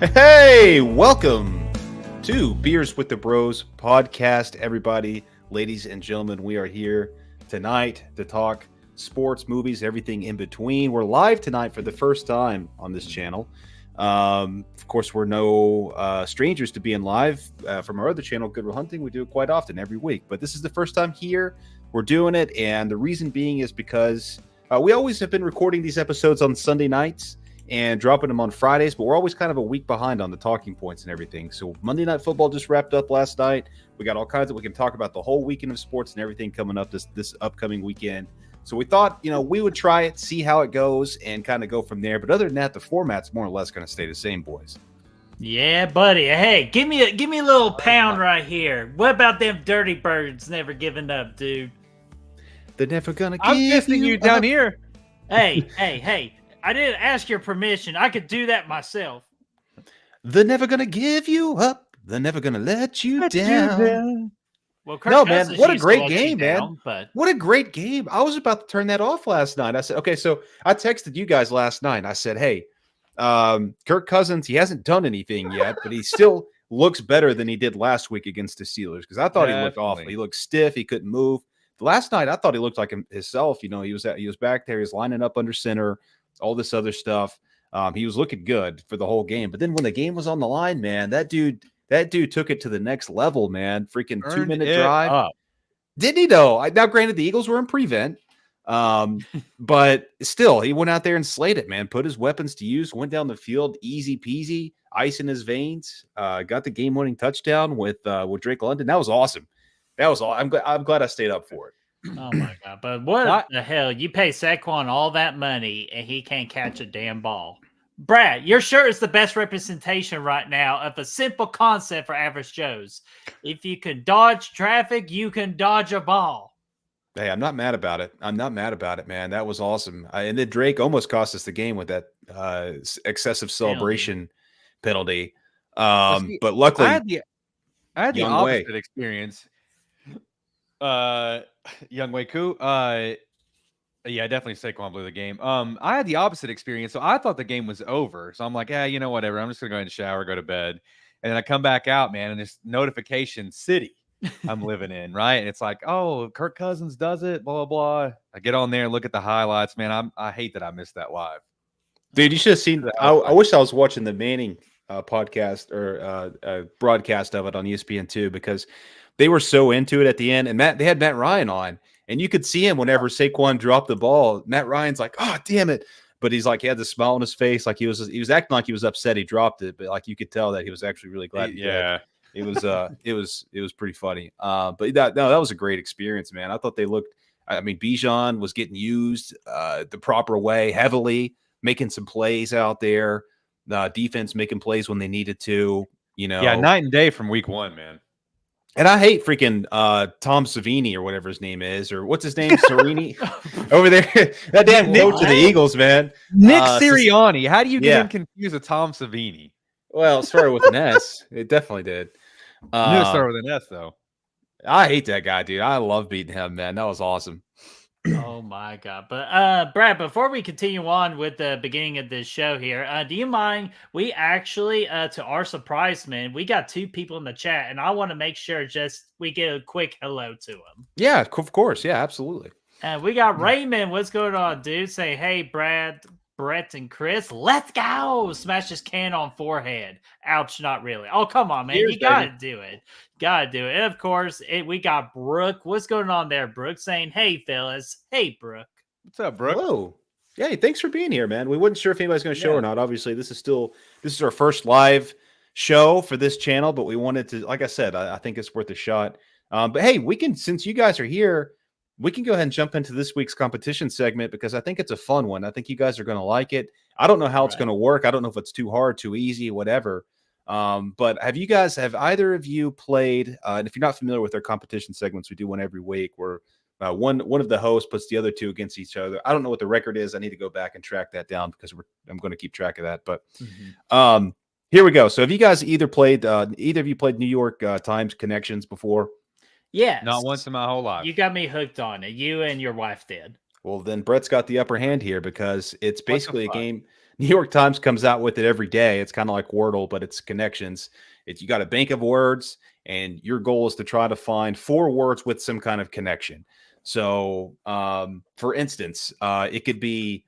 Hey, welcome to Beers with the Bros podcast, everybody. Ladies and gentlemen, we are here tonight to talk sports, movies, everything in between. We're live tonight for the first time on this channel. Of course, we're no strangers to being live from our other channel, Good Will Hunting. We do it quite often every week, but this is the first time here we're doing it. And the reason being is because we always have been recording these episodes on Sunday nights and dropping them on Fridays, but we're always kind of a week behind on the talking points and everything. So Monday Night Football just wrapped up last night. We got all kinds of, we can talk about the whole weekend of sports and everything coming up this upcoming weekend. So we thought, we would try it, see how it goes, and kind of go from there. But other than that, the format's more or less going to stay the same, boys. Yeah, buddy. Hey, give me a little pound right here. What about them dirty birds never giving up, dude? They're never going to give I'm missing you down here. Hey. I didn't ask your permission. I could do that myself. They're never going to give you up. They're never going to let you down. Well, no, man, what a great game, man. But what a great game. I was about to turn that off last night. I said, okay, so I texted you guys last night. I said, hey, Kirk Cousins, he hasn't done anything yet, but he still looks better than he did last week against the Steelers because I thought he looked awful. He looked stiff. He couldn't move. Last night, I thought he looked like himself. He was back there. He was lining up under center, all this other stuff. He was looking good for the whole game. But then when the game was on the line, man, that dude took it to the next level, man. Freaking 2-minute drive. Up. Didn't he, though? Now, granted, the Eagles were in prevent. But still, he went out there and slayed it, man. Put his weapons to use, went down the field, easy peasy, ice in his veins. Got the game-winning touchdown with Drake London. That was awesome. That was all. I'm glad I stayed up for it. Oh my god! But what the hell? You pay Saquon all that money and he can't catch a damn ball. Brad, your shirt is the best representation right now of a simple concept for average Joes. If you can dodge traffic, you can dodge a ball. Hey, I'm not mad about it. I'm not mad about it, man. That was awesome. And then Drake almost cost us the game with that excessive celebration penalty. But luckily, I had the opposite experience. Young Wei Koo. Yeah, definitely Saquon blew the game. I had the opposite experience. So I thought the game was over. So I'm like, whatever. I'm just gonna go ahead and shower, go to bed. And then I come back out, man, and this notification city I'm living in, right? And it's like, oh, Kirk Cousins does it, blah, blah, blah. I get on there and look at the highlights, man. I hate that I missed that live. Dude, you should have seen that. I wish I was watching the Manning podcast or broadcast of it on ESPN2 because they were so into it at the end. And they had Matt Ryan on, and you could see him whenever Saquon dropped the ball. Matt Ryan's like, oh, damn it. But he's like, he had the smile on his face. Like he was acting like he was upset he dropped it. But like you could tell that he was actually really glad. It was pretty funny. But that was a great experience, man. I thought they looked, Bijan was getting used the proper way, heavily, making some plays out there. Defense making plays when they needed to, Yeah, night and day from week one, man. And I hate freaking Tom Savini or whatever his name is, or what's his name, Serini over there. That damn coach of the Eagles, man. Nick Sirianni. How do you get him confused with Tom Savini? Well, it started with an S. It definitely did. I knew it started with an S, though. I hate that guy, dude. I love beating him, man. That was awesome. Oh my god. But Brad, before we continue on with the beginning of this show here, do you mind, we actually to our surprise, man, we got 2 people in the chat, and I want to make sure we get a quick hello to them. Yeah, of course. Yeah, absolutely. We got Raymond. What's going on, dude? Say, hey, Brad, Brett, and Chris, let's go. Smash his can on forehead. Ouch, not really. Oh, come on, man. You got to do it. Got to do it. And, of course, we got Brooke. What's going on there, Brooke? Saying, hey, fellas. Hey, Brooke. What's up, Brooke? Hello. Hey, thanks for being here, man. We wasn't sure if anybody's going to show or not. Obviously, this is our first live show for this channel, but we wanted to, like I said, I think it's worth a shot. But, hey, since you guys are here, we can go ahead and jump into this week's competition segment because I think it's a fun one. I think you guys are going to like it. I don't know how it's going to work. I don't know if it's too hard, too easy, whatever. But have either of you played, and if you're not familiar with our competition segments, we do one every week where one of the hosts puts the other 2 against each other. I don't know what the record is. I need to go back and track that down because I'm going to keep track of that. But here we go. So have you guys either of you played New York Times Connections before? Yes. Not once in my whole life. You got me hooked on it. You and your wife did. Well, then Brett's got the upper hand here because it's basically a game. New York Times comes out with it every day. It's kind of like Wordle, but it's connections. You got a bank of words, and your goal is to try to find 4 words with some kind of connection. So, for instance, it could be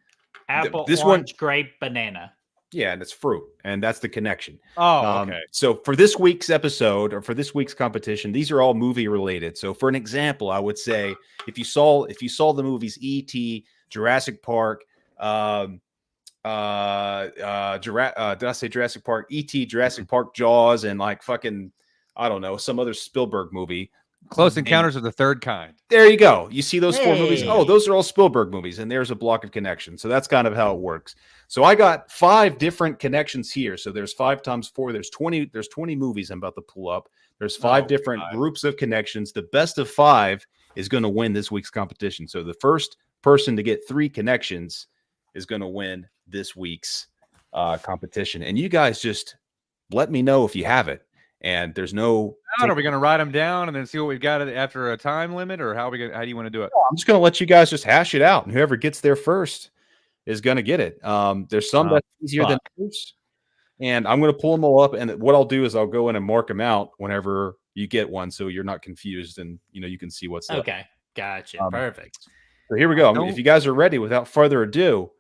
Apple, this orange, grape, banana. Yeah, and it's fruit, and that's the connection. Oh, okay. So for this week's episode, or for this week's competition, these are all movie related. So for an example, I would say if you saw the movies E.T., Jurassic Park, did I say Jurassic Park? E.T., Jurassic Park, Jaws, and like fucking, I don't know, some other Spielberg movie. Close Encounters of the Third Kind. There you go. You see those 4 movies. Oh, Hey. those are all Spielberg movies, and there's a block of connection. So that's kind of how it works. So I got 5 different connections here. So there's 5 times 4. There's 20. There's 20 movies I'm about to pull up. There's 5 different groups of connections. The best of 5 is going to win this week's competition. So the first person to get 3 connections is going to win this week's competition. And you guys just let me know if you have it. And there's no. Are we going to write them down and then see what we've got after a time limit, or how do you want to do it? I'm just going to let you guys just hash it out, and whoever gets there first is going to get it. There's some that's easier than others, and I'm going to pull them all up. And what I'll do is I'll go in and mark them out whenever you get one, so you're not confused, and you can see what's left. Okay, gotcha. Perfect. So here we go. If you guys are ready, without further ado,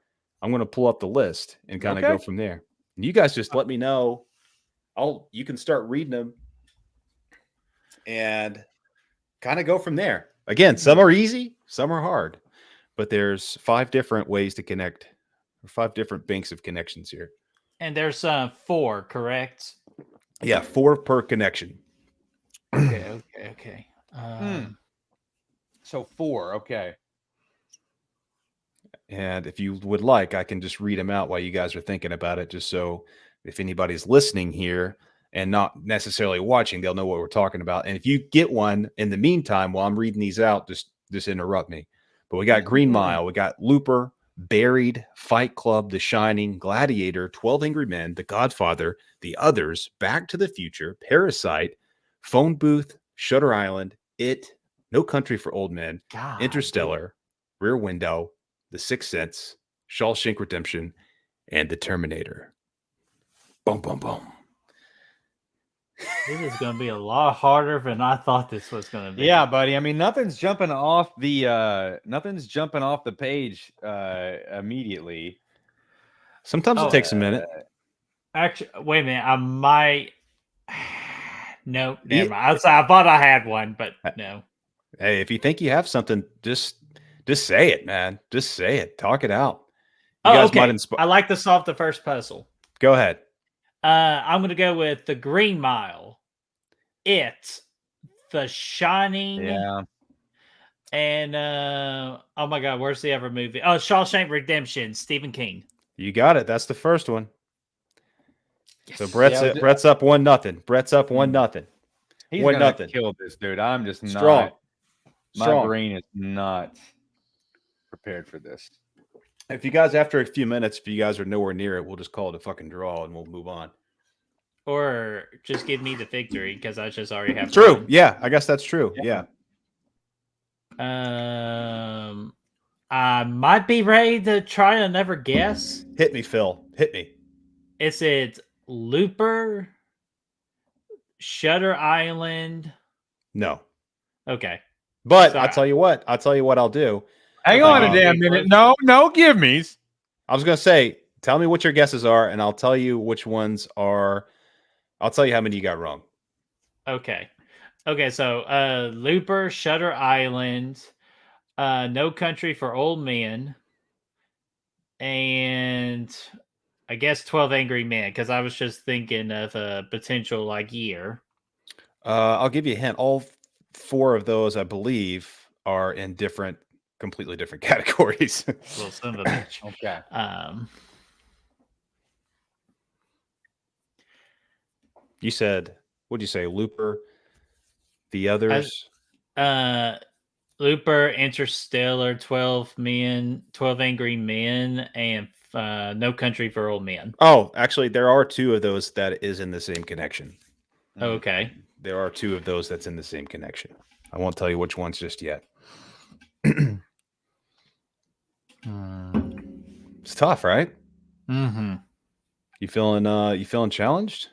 I'm going to pull up the list and kind of go from there. And you guys just let me know. You can start reading them and kind of go from there. Again, some are easy, some are hard, but there's 5 different ways to connect, or 5 different banks of connections here. And there's 4, correct? Yeah, 4 per connection. Okay. So 4, okay. And if you would like, I can just read them out while you guys are thinking about it, just so if anybody's listening here and not necessarily watching, they'll know what we're talking about. And if you get one in the meantime, while I'm reading these out, just interrupt me. But we got Green Mile, we got Looper, Buried, Fight Club, The Shining, Gladiator, 12 Angry Men, The Godfather, The Others, Back to the Future, Parasite, Phone Booth, Shutter Island, It, No Country for Old Men, Interstellar, Rear Window, The Sixth Sense, Shawshank Redemption, and The Terminator. Boom, boom, boom. This is going to be a lot harder than I thought this was going to be. Yeah, buddy. I mean, nothing's jumping off the page immediately. Sometimes it takes a minute. Actually, wait a minute. I might. No, never mind. I thought I had one, but no. Hey, if you think you have something, just say it, man. Just say it. Talk it out. You guys might inspire. I like to solve the first puzzle. Go ahead. I'm going to go with The Green Mile, It, The Shining, and oh my God, where's the other movie? Oh, Shawshank Redemption, Stephen King. You got it. That's the first one. Yes. So Brett's up 1-0. Brett's up 1-0. He's gonna kill this dude. I'm just strong. My brain is not prepared for this. If you guys, after a few minutes, if you guys are nowhere near it, we'll just call it a fucking draw and we'll move on. Or just give me the victory because I just already have. True. One. Yeah, I guess that's true. Yeah. I might be ready to try to never guess. Hit me, Phil. Hit me. Is it Looper? Shutter Island? No. Okay. But I'll tell you what I'll do. Hang on a damn minute. No, give me. I was going to say, tell me what your guesses are, and I'll tell you which ones are. I'll tell you how many you got wrong. Okay. So Looper, Shutter Island, No Country for Old Men, and I guess 12 Angry Men, because I was just thinking of a potential year. I'll give you a hint. All 4 of those, I believe, are in completely different categories. Well, son of a bitch. Okay. You said, what'd you say? Looper, The Others? Looper, Interstellar, 12 Angry Men, and No Country for Old Men. Oh, actually, there are 2 of those that is in the same connection. Okay. There are 2 of those that's in the same connection. I won't tell you which ones just yet. It's tough, right? Mm-hmm. You feeling challenged?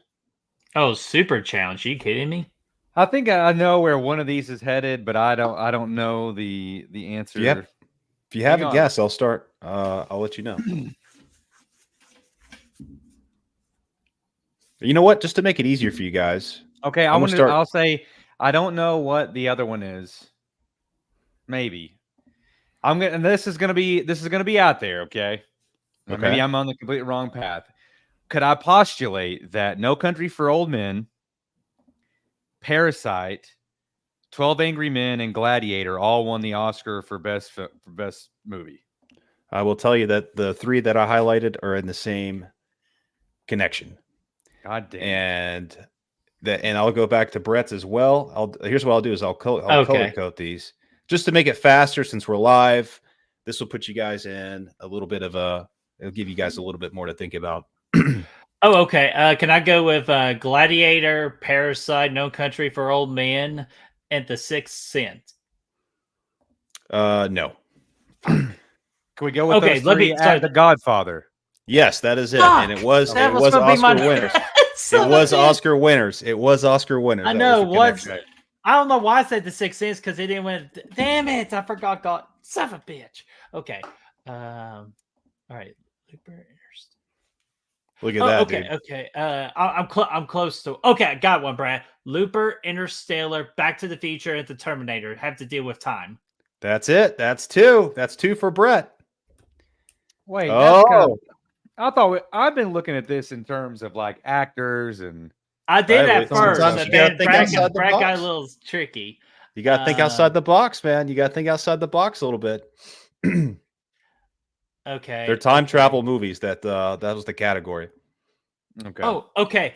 Oh, super challenge. Are you kidding me? I think I know where one of these is headed, but I don't know the answer. If you Hang have a on. guess, I'll start. I'll let you know. You know what? Just to make it easier for you guys. Okay, I'm gonna start. I'll say I don't know what the other one is. Maybe. And this is gonna be out there, okay? Or Okay. maybe I'm on the completely wrong path. Could I postulate that No Country for Old Men, Parasite, 12 Angry Men, and Gladiator all won the Oscar for best movie? I will tell you that the three that I highlighted are in the same connection. God damn. And I'll go back to Brett's as well. Here's what I'll do is I'll color code these just to make it faster since we're live. This will put you guys in a little bit of it'll give you guys a little bit more to think about. Oh, okay. Can I go with Gladiator, Parasite, No Country for Old Men, and The Sixth Sense? No. Can we go with those let three? me start. The Godfather. Yes, that is it. Fuck! And it was That was Oscar gonna be my- winners. Son It of was a bitch. Oscar winners. It was Oscar winners. I That know. was the What's connection. I don't know why I said The Sixth Sense because it didn't win. Damn it! I forgot. God, son of a bitch. Okay. All right. Look at that, okay, dude. okay. I'm close to. Okay, I got one, Brad. Looper, Interstellar, Back to the Future, and the Terminator have to deal with time. That's it. That's two. That's two for Brett. Wait. Oh, I thought I've been looking at this in terms of like actors and. I did Right, at sometimes first, you and gotta then think Brad outside the got a box. little tricky. you got to think outside the box, man. You got to think outside the box a little bit. Okay. They're time travel movies. That was the category. Okay. Oh, okay.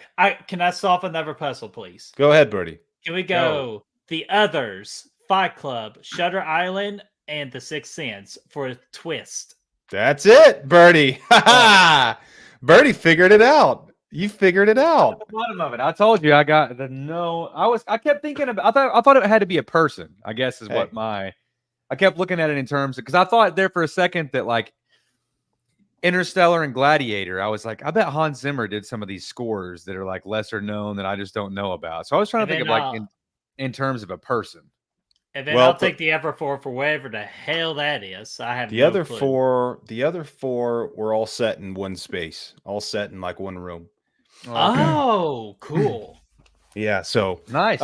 Can I solve another puzzle, please? Go ahead, Birdie. Can we go The Others, Fight Club, Shutter Island, and The Sixth Sense for a twist? That's it, Birdie. Birdie figured it out. You figured it out. At the bottom of it, I told you I got the no. I kept thinking about. I thought it had to be a person. I guess is what I kept looking at it in terms of because I thought there for a second that like Interstellar and Gladiator. I was like, I bet Hans Zimmer did some of these scores that are like lesser known that I just don't know about. So I was trying to think of like in terms of a person. And then I'll take the other four for whatever the hell that is. I have the other four. The other four were all set in one space, all set in like one room. Oh, cool. Yeah. So nice.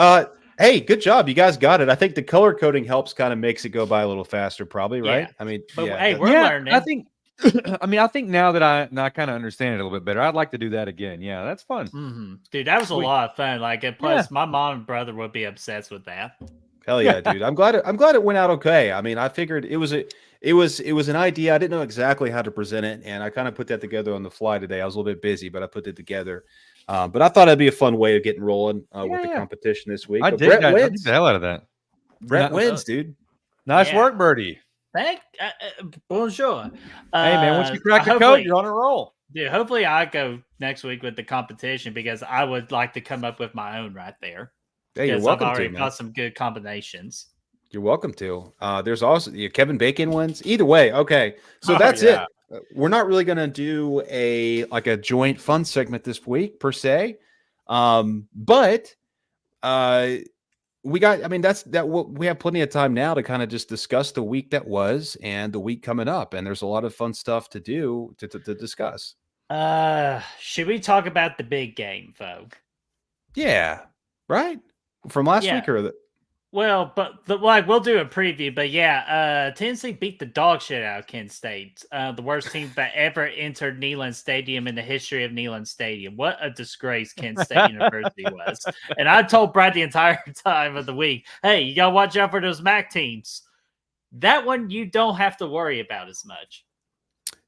Hey, good job. You guys got it. I think the color coding helps kind of makes it go by a little faster, probably, right? Yeah. I mean, but hey, we're learning. I think. I think now that I kind of understand it a little bit better, I'd like to do that again. Yeah, that's fun. Mm-hmm. Dude, that was a lot of fun. Like, and plus, my mom and brother would be obsessed with that. Hell yeah, dude! I'm glad it went out okay. I mean, I figured it was an idea. I didn't know exactly how to present it, and I kind of put that together on the fly today. I was a little bit busy, but I put it together. But I thought it'd be a fun way of getting rolling with the competition this week. I did that. I did the hell out of that. Brett wins, dude. Nice work, Birdie. Bonjour. Hey man, once you crack the code, you're on a roll. Dude, hopefully I go next week with the competition because I would like to come up with my own right there. Hey, you're welcome I've already to. got some good combinations. You're welcome to. There's also Kevin Bacon wins. Either way, okay. So that's it. We're not really going to do a joint fun segment this week per se, but we got. I mean, we have plenty of time now to kind of just discuss the week that was and the week coming up, and there's a lot of fun stuff to do to discuss. Should we talk about the big game, folks? Yeah, right. From last week or well, but we'll do a preview. But yeah, Tennessee beat the dog shit out of Kent State, the worst team that ever entered Neyland Stadium in the history of Neyland Stadium. What a disgrace Kent State University was. And I told Brad the entire time of the week, hey, you gotta watch out for those MAC teams. That one you don't have to worry about as much.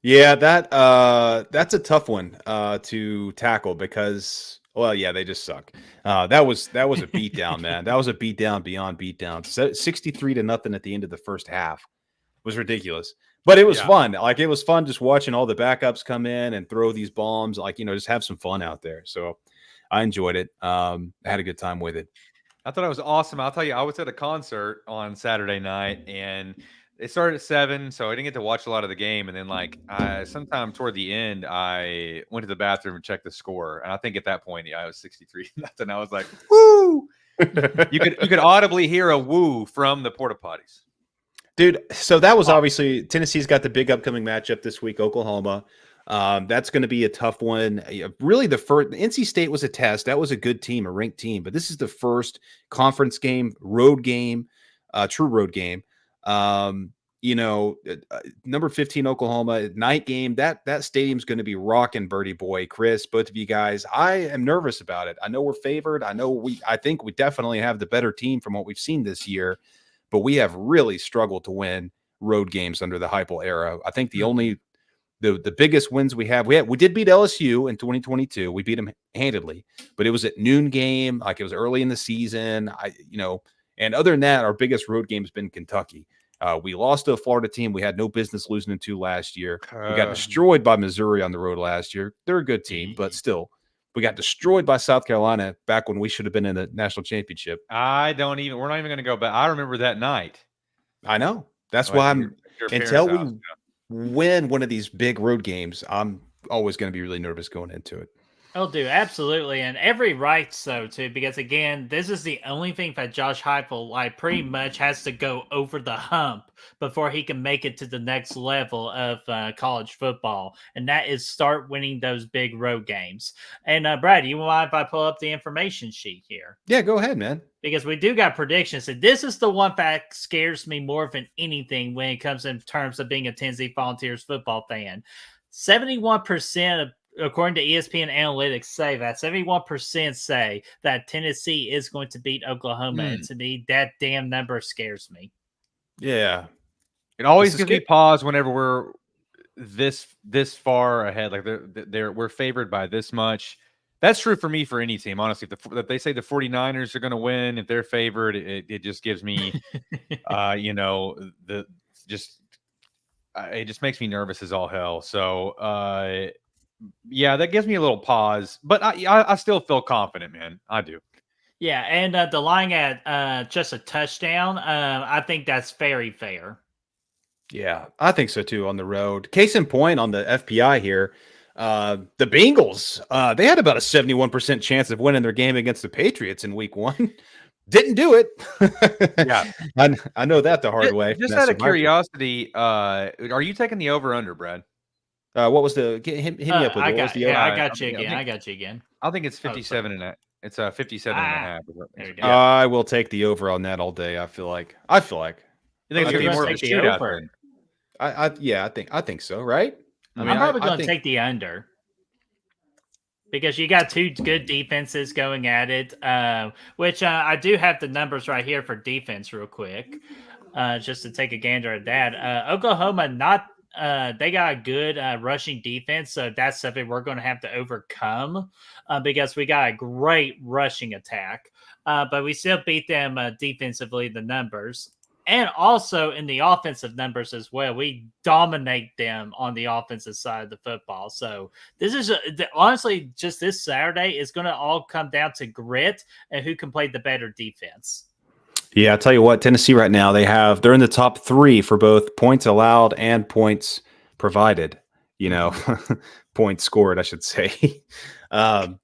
Yeah, that's a tough one to tackle because. Well, yeah, they just suck. That was a beatdown, man. That was a beatdown beyond beatdown. 63-0 at the end of the first half. It was ridiculous. But it was fun. Like, it was fun just watching all the backups come in and throw these bombs. Like, just have some fun out there. So I enjoyed it. I had a good time with it. I thought it was awesome. I'll tell you, I was at a concert on Saturday night, and It started at 7, so I didn't get to watch a lot of the game. And then, like, sometime toward the end, I went to the bathroom and checked the score. And I think at that point, I was 63 nothing. I was like, "Woo!" You could audibly hear a woo from the porta potties. Dude, so that was obviously Tennessee's got the big upcoming matchup this week, Oklahoma. That's going to be a tough one. Really, the first NC State was a test. That was a good team, a ranked team, but this is the first conference game, road game, true road game. Number 15 Oklahoma night game. That stadium's going to be rocking, Birdie Boy, Chris, both of you guys. I am nervous about it. I know we're favored. I think we definitely have the better team from what we've seen this year, but we have really struggled to win road games under the Heupel era. I think the biggest wins we did beat LSU in 2022. We beat them handedly, but it was at noon game. Like, it was early in the season. And other than that, our biggest road game has been Kentucky. We lost to a Florida team we had no business losing to last year. We got destroyed by Missouri on the road last year. They're a good team, but still, we got destroyed by South Carolina back when we should have been in the national championship. We're not even going to go back. I remember that night. I know. That's why until we win one of these big road games, I'm always going to be really nervous going into it. Oh, dude, absolutely. And every right so, too, because, again, this is the only thing that Josh Heupel, pretty much has to go over the hump before he can make it to the next level of college football. And that is start winning those big road games. And, Brad, you mind if I pull up the information sheet here? Yeah, go ahead, man. Because we do got predictions. And this is the one that scares me more than anything when it comes in terms of being a Tennessee Volunteers football fan. 71% of according to ESPN analytics, say that 71% say that Tennessee is going to beat Oklahoma. And to me, that damn number scares me. Yeah. It always gives me pause whenever we're this far ahead. Like we're favored by this much. That's true for me for any team, honestly. If they say the 49ers are going to win, if they're favored, it just gives me, it just makes me nervous as all hell. So, yeah, that gives me a little pause, but I still feel confident, man. I do. Yeah, and the line at just a touchdown, I think that's very fair. Yeah, I think so too on the road. Case in point on the FPI here, the Bengals, they had about a 71% chance of winning their game against the Patriots in week 1. Didn't do it. Yeah, I know that the hard way. Just out of curiosity, are you taking the over/under, Brad? What was the hit me up with? I got you again. I think it's 57 and a. It's 57 and a half. There you go. I will take the over on that all day. I feel like. You think it's gonna be more of a shootout? I think so. Right? I'm probably going to take the under because you got two good defenses going at it. Which I do have the numbers right here for defense, real quick, just to take a gander at that. Oklahoma they got a good rushing defense, so that's something we're going to have to overcome because we got a great rushing attack. But we still beat them defensively, the numbers. And also in the offensive numbers as well. We dominate them on the offensive side of the football. So this is honestly just this Saturday is going to all come down to grit and who can play the better defense. Yeah, I'll tell you what, Tennessee right now, they're in the top 3 for both points allowed and points provided, points scored, I should say. So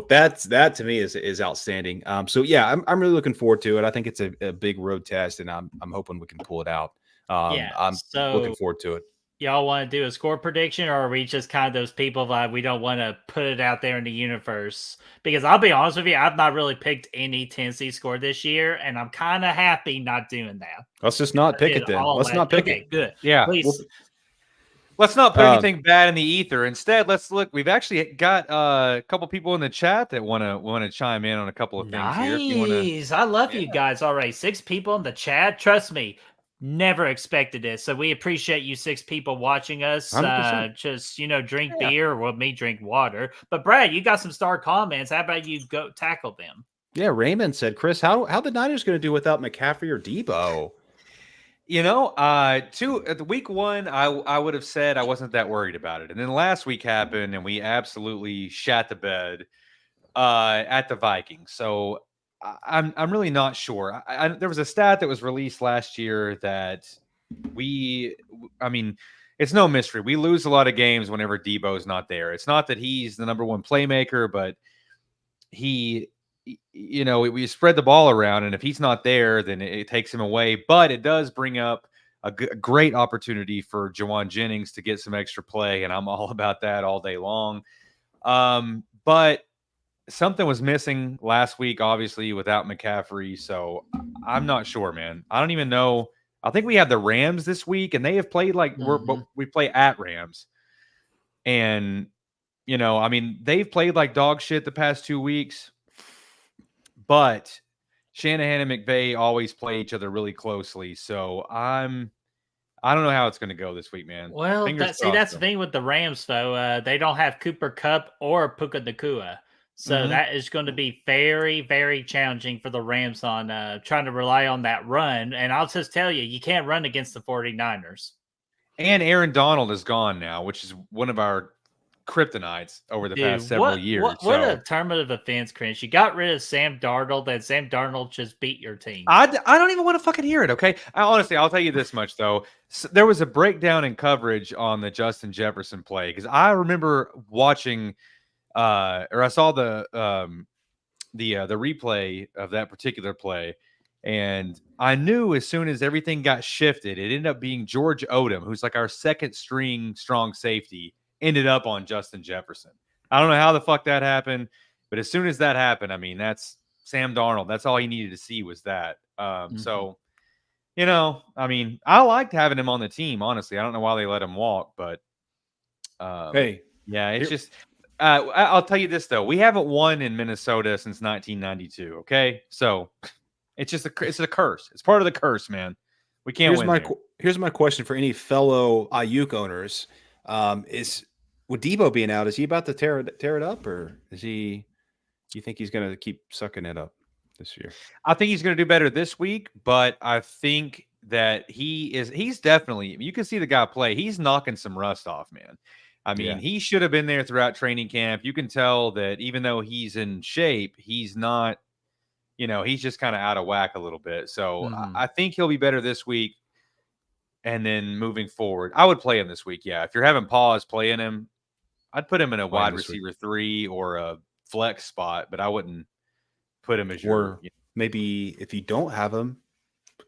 that to me is outstanding. So yeah, I'm really looking forward to it. I think it's a big road test, and I'm hoping we can pull it out. I'm looking forward to it. Y'all want to do a score prediction, or are we just kind of those people that we don't want to put it out there in the universe? Because I'll be honest with you, I've not really picked any Tennessee score this year, and I'm kind of happy not doing that. Let's just not pick it then. Let's not pick it. Good. Yeah. Please. Let's not put anything bad in the ether. Instead, let's look. We've actually got a couple people in the chat that want to chime in on a couple of things here. Nice. I love you guys already. 6 people in the chat. Trust me. Never expected this, so we appreciate you 6 people watching us. Just drink beer or me drink water. But Brad, you got some star comments. How about you go tackle them? Yeah, Raymond said, Chris, how the Niners going to do without McCaffrey or Debo? At the week 1, I would have said I wasn't that worried about it, and then last week happened, and we absolutely shat the bed at the Vikings. So I'm really not sure. There was a stat that was released last year that I mean, it's no mystery. We lose a lot of games whenever Debo's not there. It's not that he's the number one playmaker, but we spread the ball around, and if he's not there, then it takes him away. But it does bring up a great opportunity for Jawan Jennings to get some extra play, and I'm all about that all day long. But something was missing last week, obviously, without McCaffrey. So I'm not sure, man. I don't even know. I think we have the Rams this week, and they have played like we play at Rams. And, I mean, they've played like dog shit the past 2 weeks. But Shanahan and McVay always play each other really closely. So I don't know how it's going to go this week, man. Well, that's the thing with the Rams, though. They don't have Cooper Kupp or Puka Nacua. So that is going to be very, very challenging for the Rams on trying to rely on that run. And I'll just tell you, you can't run against the 49ers. And Aaron Donald is gone now, which is one of our kryptonites over the past several years. What a affirmative offense, Chris. You got rid of Sam Darnold, and Sam Darnold just beat your team. I don't even want to fucking hear it, okay? Honestly, I'll tell you this much, though. There was a breakdown in coverage on the Justin Jefferson play, because I remember watching or I saw the replay of that particular play, and I knew as soon as everything got shifted, it ended up being George Odom, who's like our second string strong safety, ended up on Justin Jefferson. I don't know how the fuck that happened, but as soon as that happened, I mean, that's Sam Darnold. That's all he needed to see was that. So, I mean, I liked having him on the team, honestly. I don't know why they let him walk, but it's just I'll tell you this, though. We haven't won in Minnesota since 1992, okay? So it's a curse. It's part of the curse, man. We can't win. Here's my question for any fellow Ayuk owners. With Debo being out, is he about to tear it up, or do you think he's going to keep sucking it up this year? I think he's going to do better this week, but I think that he's definitely, you can see the guy play. He's knocking some rust off, man. I mean, he should have been there throughout training camp. You can tell that even though he's in shape, he's not, he's just kind of out of whack a little bit. So I think he'll be better this week. And then moving forward, I would play him this week. Yeah. If you're having pause playing him, I'd put him in a wide receiver 3 or a flex spot, but I wouldn't put him as maybe if you don't have him,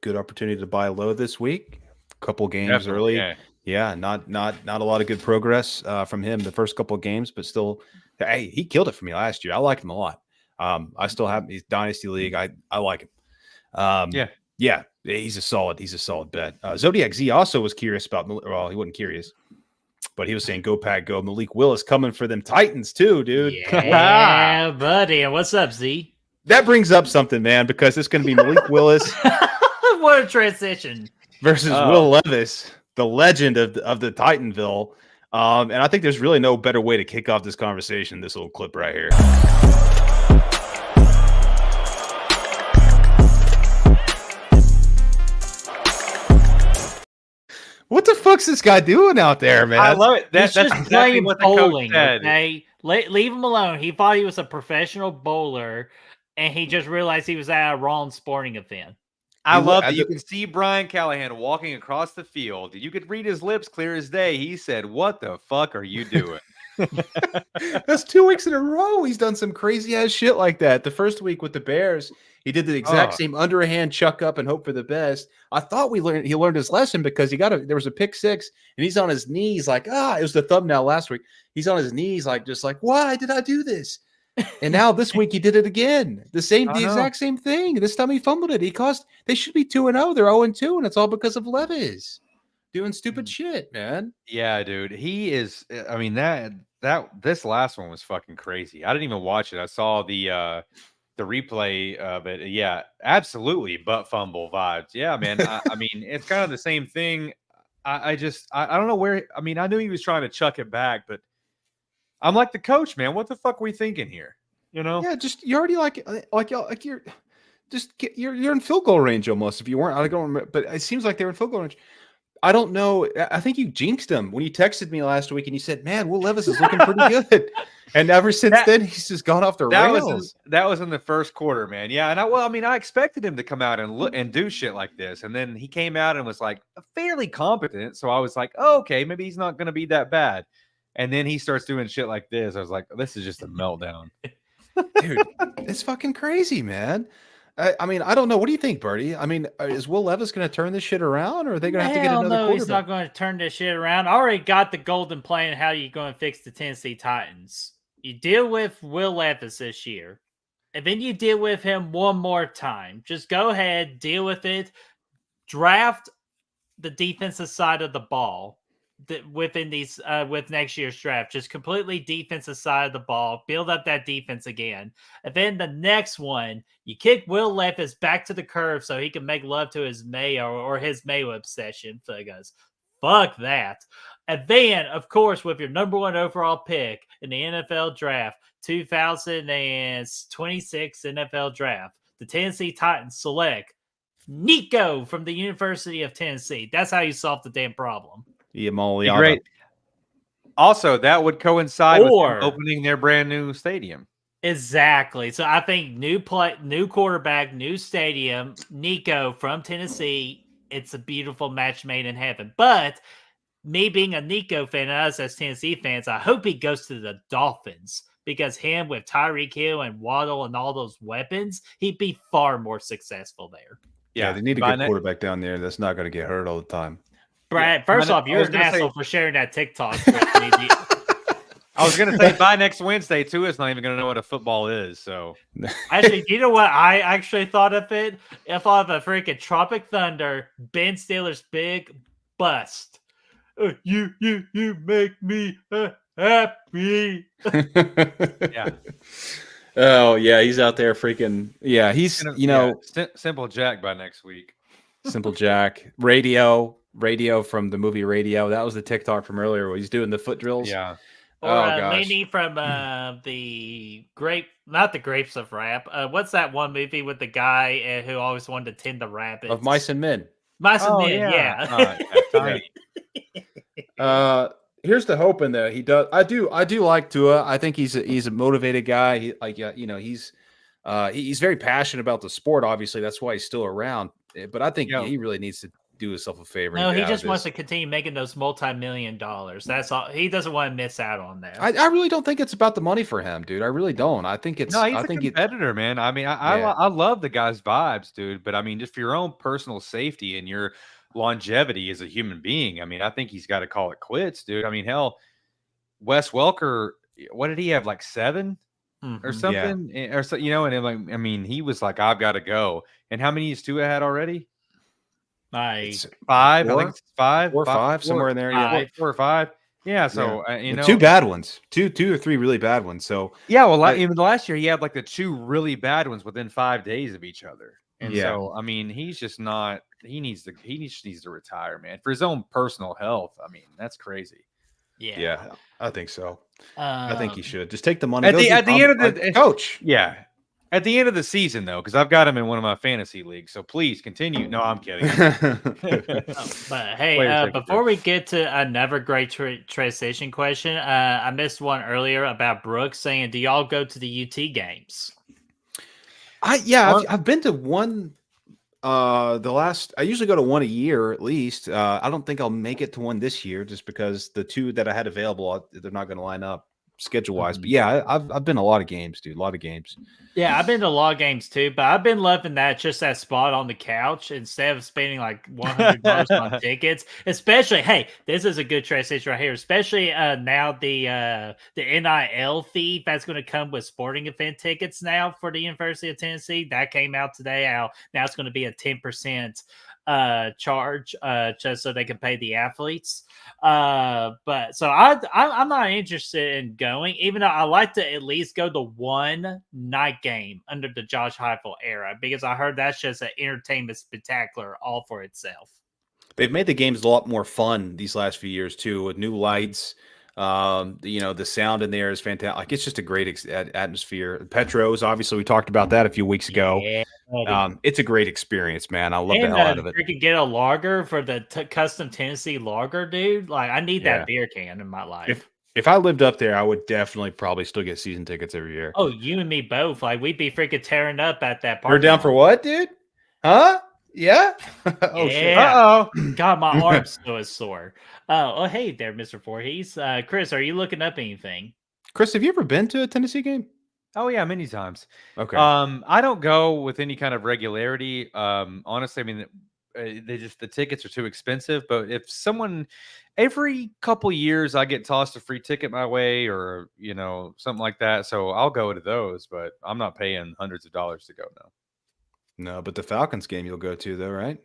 good opportunity to buy low this week. A couple games early. Yeah, not a lot of good progress from him the first couple of games, but still, hey, he killed it for me last year. I like him a lot. I still have his dynasty league. I like him. Yeah, he's a solid bet. Zodiac Z also was curious about. Well, he wasn't curious, but he was saying, "Go Pack, go!" Malik Willis coming for them Titans too, dude. Yeah, buddy. And what's up, Z? That brings up something, man, because it's going to be Malik Willis. What a transition versus Will Levis, the legend of the Titanville. And I think there's really no better way to kick off this conversation than this little clip right here. What the fuck's this guy doing out there, man? I love it. That's just exactly playing what the bowling, coach said. Okay? Leave him alone. He thought he was a professional bowler, and he just realized he was at a wrong sporting event. I love that you can see Brian Callahan walking across the field. You could read his lips clear as day. He said, "What the fuck are you doing?" That's 2 weeks in a row. He's done some crazy ass shit like that. The first week with the Bears, he did the exact same underhand chuck up and hope for the best. I thought he learned his lesson because there was a pick six and he's on his knees like, it was the thumbnail last week. He's on his knees like, just like, why did I do this? And now this week he did it again. The exact same thing. This time he fumbled it. They should be 2-0. They're 0-2, and it's all because of Levis doing stupid shit, man. Yeah, dude. He is. I mean, this last one was fucking crazy. I didn't even watch it. I saw the replay of it. Yeah, absolutely. Butt fumble vibes. Yeah, man. I mean, it's kind of the same thing. I don't know where. I mean, I knew he was trying to chuck it back, but I'm like the coach, man. What the fuck are we thinking here? Yeah, just you're already you're in field goal range almost. If you weren't, I don't remember, but it seems like they're in field goal range. I don't know. I think you jinxed him when you texted me last week and you said, "Man, Will Levis is looking pretty good." And ever since then, he's just gone off the rails. That was in the first quarter, man. Yeah, and I expected him to come out and look and do shit like this, and then he came out and was like fairly competent. So I was like, oh, okay, maybe he's not going to be that bad. And then he starts doing shit like this. I was like, this is just a meltdown, Dude. It's fucking crazy, man. I mean, I don't know. What do you think, Bertie? I mean, is Will Levis going to turn this shit around, or are they going to have to get another quarterback? He's not going to turn this shit around. I already got the golden plan. How are you going to fix the Tennessee Titans? You deal with Will Levis this year, and then you deal with him one more time. Just go ahead, deal with it. Draft the defensive side of the ball within these with next year's draft. Just completely defensive side of the ball. Build up that defense again. And then the next one, you kick Will Levis back to the curve so he can make love to his Mayo or his Mayo obsession. Because fuck that. And then, of course, with your number 1 overall pick in the NFL draft, 2026 NFL draft, the Tennessee Titans select Nico from the University of Tennessee. That's how you solve the damn problem. Yeah, great. Also, that would coincide with opening their brand new stadium. Exactly. So I think new quarterback, new stadium, Nico from Tennessee. It's a beautiful match made in heaven. But me being a Nico fan, and us as Tennessee fans, I hope he goes to the Dolphins, because him with Tyreek Hill and Waddle and all those weapons, he'd be far more successful there. Yeah, they need a good quarterback down there that's not going to get hurt all the time. Brad, first off, you're an asshole for sharing that TikTok. I was going to say by next Wednesday, too, it's not even going to know what a football is. So, actually, you know what? I actually thought of it. I thought of a freaking Tropic Thunder, Ben Stiller's big bust. You make me happy. Yeah. Oh yeah, he's out there freaking. Yeah, he's Simple Jack by next week. Simple Jack radio from the movie Radio. That was the TikTok from earlier where he's doing the foot drills. Yeah. Or Lainey from the not the Grapes of Rap. What's that one movie with the guy who always wanted to tend the rabbits? Of Mice and Men. Mice and Men, yeah. Here's the hope in there. He does. I do like Tua. I think he's a motivated guy. He's very passionate about the sport. Obviously, that's why he's still around. But I think he really needs to do himself a favor. No, he just wants to continue making those multi-million dollars. That's all. He doesn't want to miss out on that. I really don't think it's about the money for him, dude. I really don't. I think it's. No, he's a competitor, man. I mean, I love the guy's vibes, dude. But I mean, just for your own personal safety and your longevity as a human being, I mean, I think he's got to call it quits, dude. I mean, hell, Wes Welker, what did he have, like 7 or something? Yeah. Or so, and like, I mean, he was like, I've got to go. And how many has Tua had already? Like 5. I think it's 5, 4 or 5, somewhere in there. Yeah, 4 or 5. Yeah. So 2 bad ones, 2 or 3 really bad ones. So yeah, well, even last year he had like the 2 really bad ones within 5 days of each other. And so, I mean, he's just not. He needs to retire, man, for his own personal health. I mean, that's crazy. Yeah, I think so. I think he should just take the money at the end of the coach. Yeah, at the end of the season, though, because I've got him in one of my fantasy leagues. So please continue. No, I'm kidding. But hey, before we get to another great transition question, I missed one earlier about Brooks saying, "Do y'all go to the UT games?" I've been to one. I usually go to one a year at least. I don't think I'll make it to one this year just because the 2 that I had available, they're not going to line up schedule wise. But yeah, I've been to a lot of games, dude. A lot of games. Yeah, I've been to a lot of games too, but I've been loving that spot on the couch instead of spending like $100 on tickets. Especially, hey, this is a good transition right here. Especially now the NIL fee that's going to come with sporting event tickets now for the University of Tennessee. That came out today. Now it's going to be a 10% charge just so they can pay the athletes. But so I'm not interested in going, even though I like to at least go to one night game under the Josh Heupel era, because I heard that's just an entertainment spectacular all for itself. They've made the games a lot more fun these last few years too, with new lights. The sound in there is fantastic. Like, it's just a great atmosphere. Petros, obviously, we talked about that a few weeks ago. Yeah, it's a great experience, man. I love the hell out of it. You can get a lager for the custom Tennessee lager, dude. Like, I need that beer can in my life. If I lived up there, I would definitely probably still get season tickets every year. Oh, you and me both. Like we'd be freaking tearing up at that park. You're down for what, dude? Huh? Yeah. Oh shit. Yeah. Uh-oh. God, my arm's so is sore. Oh, hey there, Mr. Voorhees. Chris, are you looking up anything? Chris, have you ever been to a Tennessee game? Oh yeah, many times. Okay. I don't go with any kind of regularity. Honestly, I mean, the tickets are too expensive. But if someone every couple years I get tossed a free ticket my way, or something like that, so I'll go to those. But I'm not paying hundreds of dollars to go now. No, but the Falcons game you'll go to though, right?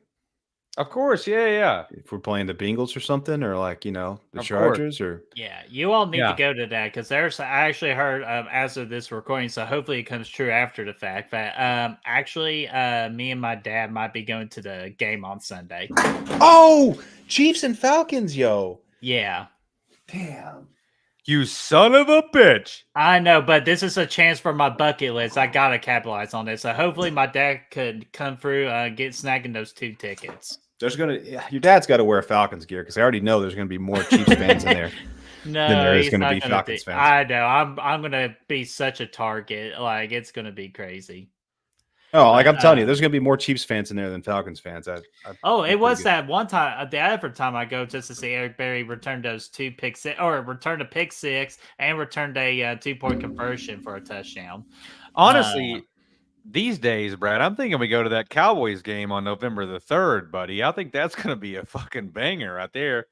Of course, yeah. If we're playing the Bengals or something, or like the Of course. Chargers, or Yeah, you all need Yeah. to go to that because I actually heard as of this recording, so hopefully it comes true after the fact that me and my dad might be going to the game on Sunday. oh, Chiefs and Falcons, yo. Yeah, Damn. You son of a bitch. I know, but this is a chance for my bucket list. I gotta capitalize on this. So hopefully my dad could come through, get snagging those 2 tickets. Your dad's got to wear Falcons gear because I already know there's gonna be more Chiefs fans in there. No, there is he's gonna not be gonna Falcons fans. I know. I'm gonna be such a target. Like it's gonna be crazy. Oh, like I'm telling you, there's gonna be more Chiefs fans in there than Falcons fans. Oh, it was that one time. The other time I go just to see Eric Berry return those 2 pick six, or return a pick 6 and returned a 2-point conversion for a touchdown. Honestly, these days, Brad, I'm thinking we go to that Cowboys game on November the 3rd, buddy. I think that's going to be a fucking banger right there.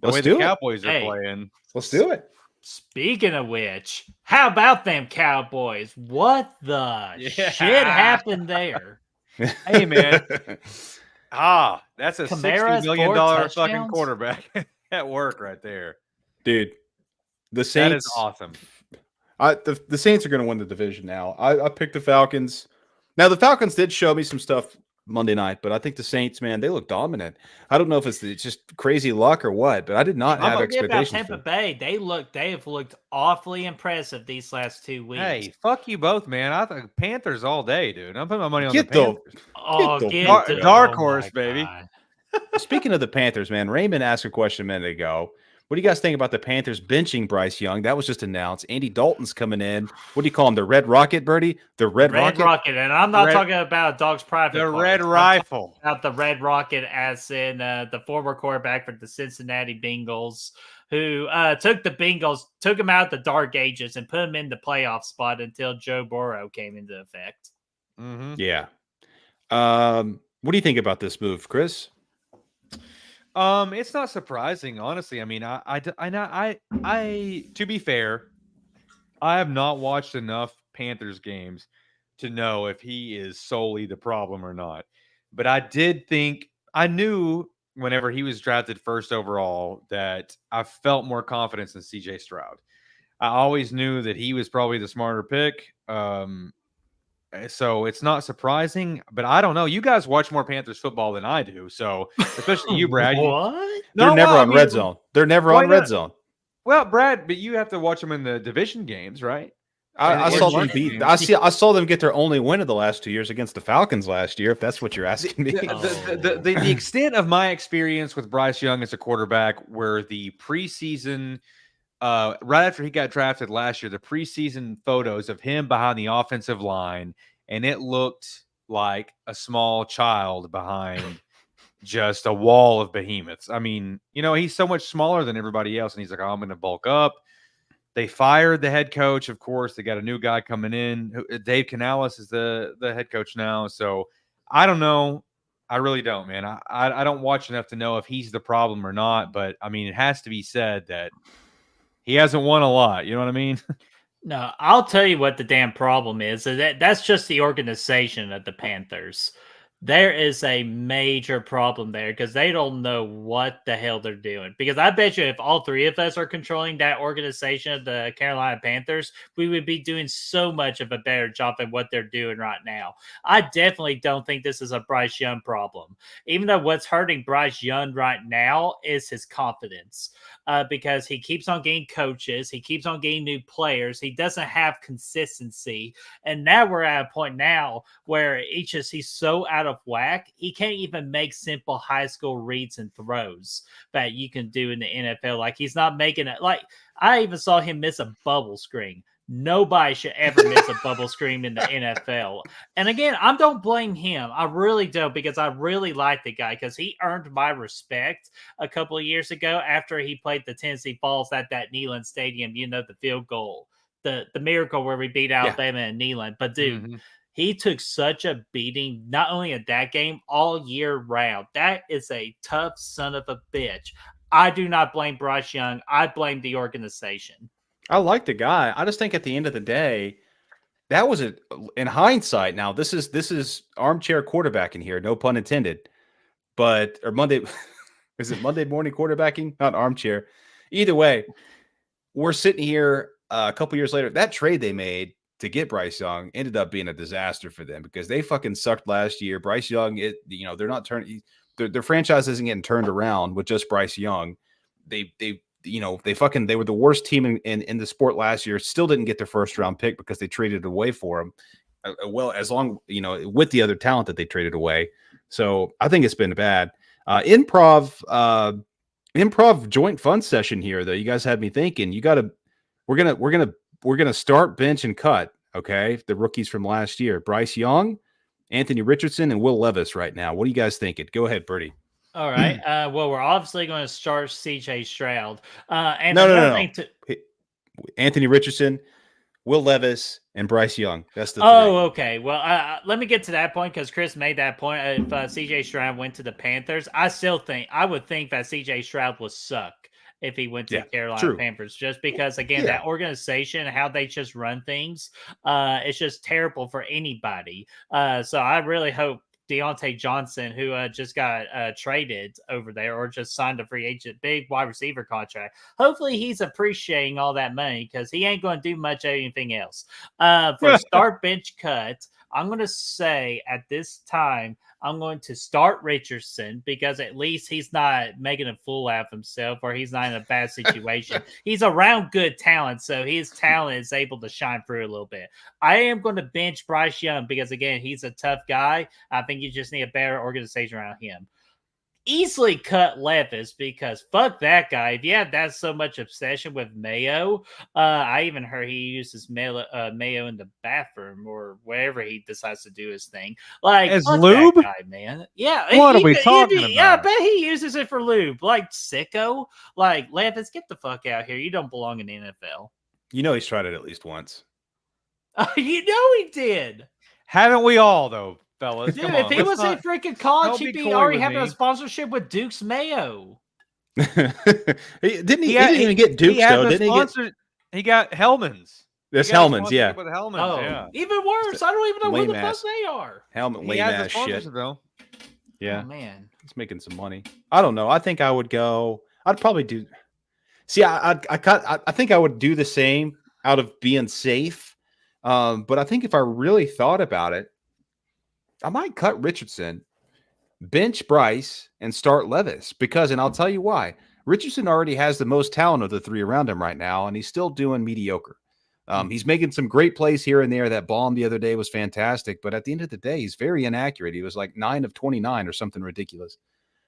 The Let's way do the it. Cowboys are Hey. playing. Let's do it. Speaking of which, how about them Cowboys? What the Yeah. shit happened there? Hey, man. That's a Kamara's $60 million 4 fucking touchdowns? quarterback at work right there. Dude. The That Saints. is awesome. The Saints are going to win the division now. I picked the Falcons. Now the Falcons did show me some stuff Monday night, but I think the Saints, man, they look dominant. I don't know if it's just crazy luck or what, but I did not have About expectations. Tampa For Bay, they have looked awfully impressive these last 2 weeks. Hey, fuck you both, man. I think Panthers all day, dude. I'm putting my money on Get the Panthers. Oh, Get the get dark- the- dark oh horse, my baby. God. Speaking of the Panthers, man, Raymond asked a question a minute ago. What do you guys think about the Panthers benching Bryce Young? That was just announced. Andy Dalton's coming in. What do you call him? The Red Rocket, Birdie? The Red Rocket? And I'm not Red- talking about Dog's private. The parts. Red I'm Rifle. about the Red Rocket, as in the former quarterback for the Cincinnati Bengals, who took him out of the dark ages and put him in the playoff spot until Joe Burrow came into effect. Mm-hmm. Yeah. What do you think about this move, Chris? It's not surprising, honestly. I mean, I to be fair, I have not watched enough Panthers games to know if he is solely the problem or not. But I knew whenever he was drafted first overall that I felt more confidence in CJ Stroud. I always knew that he was probably the smarter pick. So it's not surprising, but I don't know. You guys watch more Panthers football than I do, so especially you, Brad. What? They're never on Red Zone. They're never why on Red not? Zone. Well, Brad, but you have to watch them in the division games, right? I And saw we're them watching beat. games. I saw them get their only win of the last 2 years against the Falcons last year. If that's what you're asking me. The extent of my experience with Bryce Young as a quarterback, where the preseason, right after he got drafted last year, the preseason photos of him behind the offensive line, and it looked like a small child behind just a wall of behemoths. I mean, he's so much smaller than everybody else, and he's like, oh, I'm going to bulk up. They fired the head coach, of course. They got a new guy coming in. Dave Canales is the head coach now. So I don't know. I really don't, man. I don't watch enough to know if he's the problem or not. But, I mean, it has to be said that he hasn't won a lot. You know what I mean? No, I'll tell you what the damn problem is. That's just the organization of the Panthers. There is a major problem there because they don't know what the hell they're doing. Because I bet you if all 3 of us are controlling that organization of the Carolina Panthers, we would be doing so much of a better job than what they're doing right now. I definitely don't think this is a Bryce Young problem. Even though what's hurting Bryce Young right now is his confidence. Because he keeps on getting coaches. He keeps on getting new players. He doesn't have consistency. And now we're at a point now where he's so out of whack. He can't even make simple high school reads and throws that you can do in the NFL. Like he's not making it. Like I even saw him miss a bubble screen. Nobody should ever miss a bubble screen in the NFL. And again, I don't blame him. I really don't, because I really like the guy, because he earned my respect a couple of years ago after he played the Tennessee Falls at that Neyland Stadium, the field goal, the miracle where we beat Alabama and Neyland. But dude, he took such a beating, not only at that game, all year round. That is a tough son of a bitch. I do not blame Bryce Young. I blame the organization. I like the guy. I just think at the end of the day, that was in hindsight. Now this is armchair quarterbacking here, no pun intended. But or Monday, is it Monday morning quarterbacking? Not armchair. Either way, we're sitting here a couple years later. That trade they made to get Bryce Young ended up being a disaster for them because they fucking sucked last year. Bryce Young, they're not turning. Their franchise isn't getting turned around with just Bryce Young. They were the worst team in the sport last year. Still didn't get their first round pick because they traded away for him. With the other talent that they traded away. So I think it's been bad. Improv joint fun session here though. You guys had me thinking. We're gonna start, bench, and cut. Okay, the rookies from last year: Bryce Young, Anthony Richardson, and Will Levis. Right now, what are you guys thinking? Go ahead, Bertie. All right. Well, we're obviously going to start CJ Stroud. No. Anthony Richardson, Will Levis, and Bryce Young. That's the three. Okay. Well, let me get to that point because Chris made that point. If CJ Stroud went to the Panthers, I would think that CJ Stroud would suck if he went to the Carolina Panthers, just because, again, that organization, how they just run things, it's just terrible for anybody. So I really hope Deontay Johnson, who just got traded over there or just signed a free agent, big wide receiver contract. Hopefully he's appreciating all that money because he ain't going to do much of anything else. For start, bench, cut, I'm going to say at this time, I'm going to start Richardson because at least he's not making a fool out of himself or he's not in a bad situation. He's around good talent, so his talent is able to shine through a little bit. I am going to bench Bryce Young because, again, he's a tough guy. I think you just need a better organization around him. Easily cut Levis because fuck that guy. If you have that so much obsession with mayo, I even heard he uses mayo in the bathroom or wherever he decides to do his thing. Like as lube, that guy, man. Yeah, what are we talking about? Yeah, I bet he uses it for lube. Like sicko. Like Levis, get the fuck out here. You don't belong in the NFL. You know he's tried it at least once. You know he did. Haven't we all though? Fellas, dude, if he was in freaking college, he'd be already having a sponsorship with Duke's Mayo. didn't even get Duke's though? He got Hellman's. That's Hellman's, yeah. With Hellman's, yeah. Even worse. I don't even know who the fuck they are. Helmet, lame ass shit. Though. Yeah, oh, man, it's making some money. I don't know. I think I would go. I'd probably do. See, I think I would do the same out of being safe. But I think if I really thought about it, I might cut Richardson, bench Bryce, and start Levis and I'll tell you why. Richardson already has the most talent of the three around him right now, and he's still doing mediocre. He's making some great plays here and there. That bomb the other day was fantastic, but at the end of the day, he's very inaccurate. He was like 9 of 29 or something ridiculous.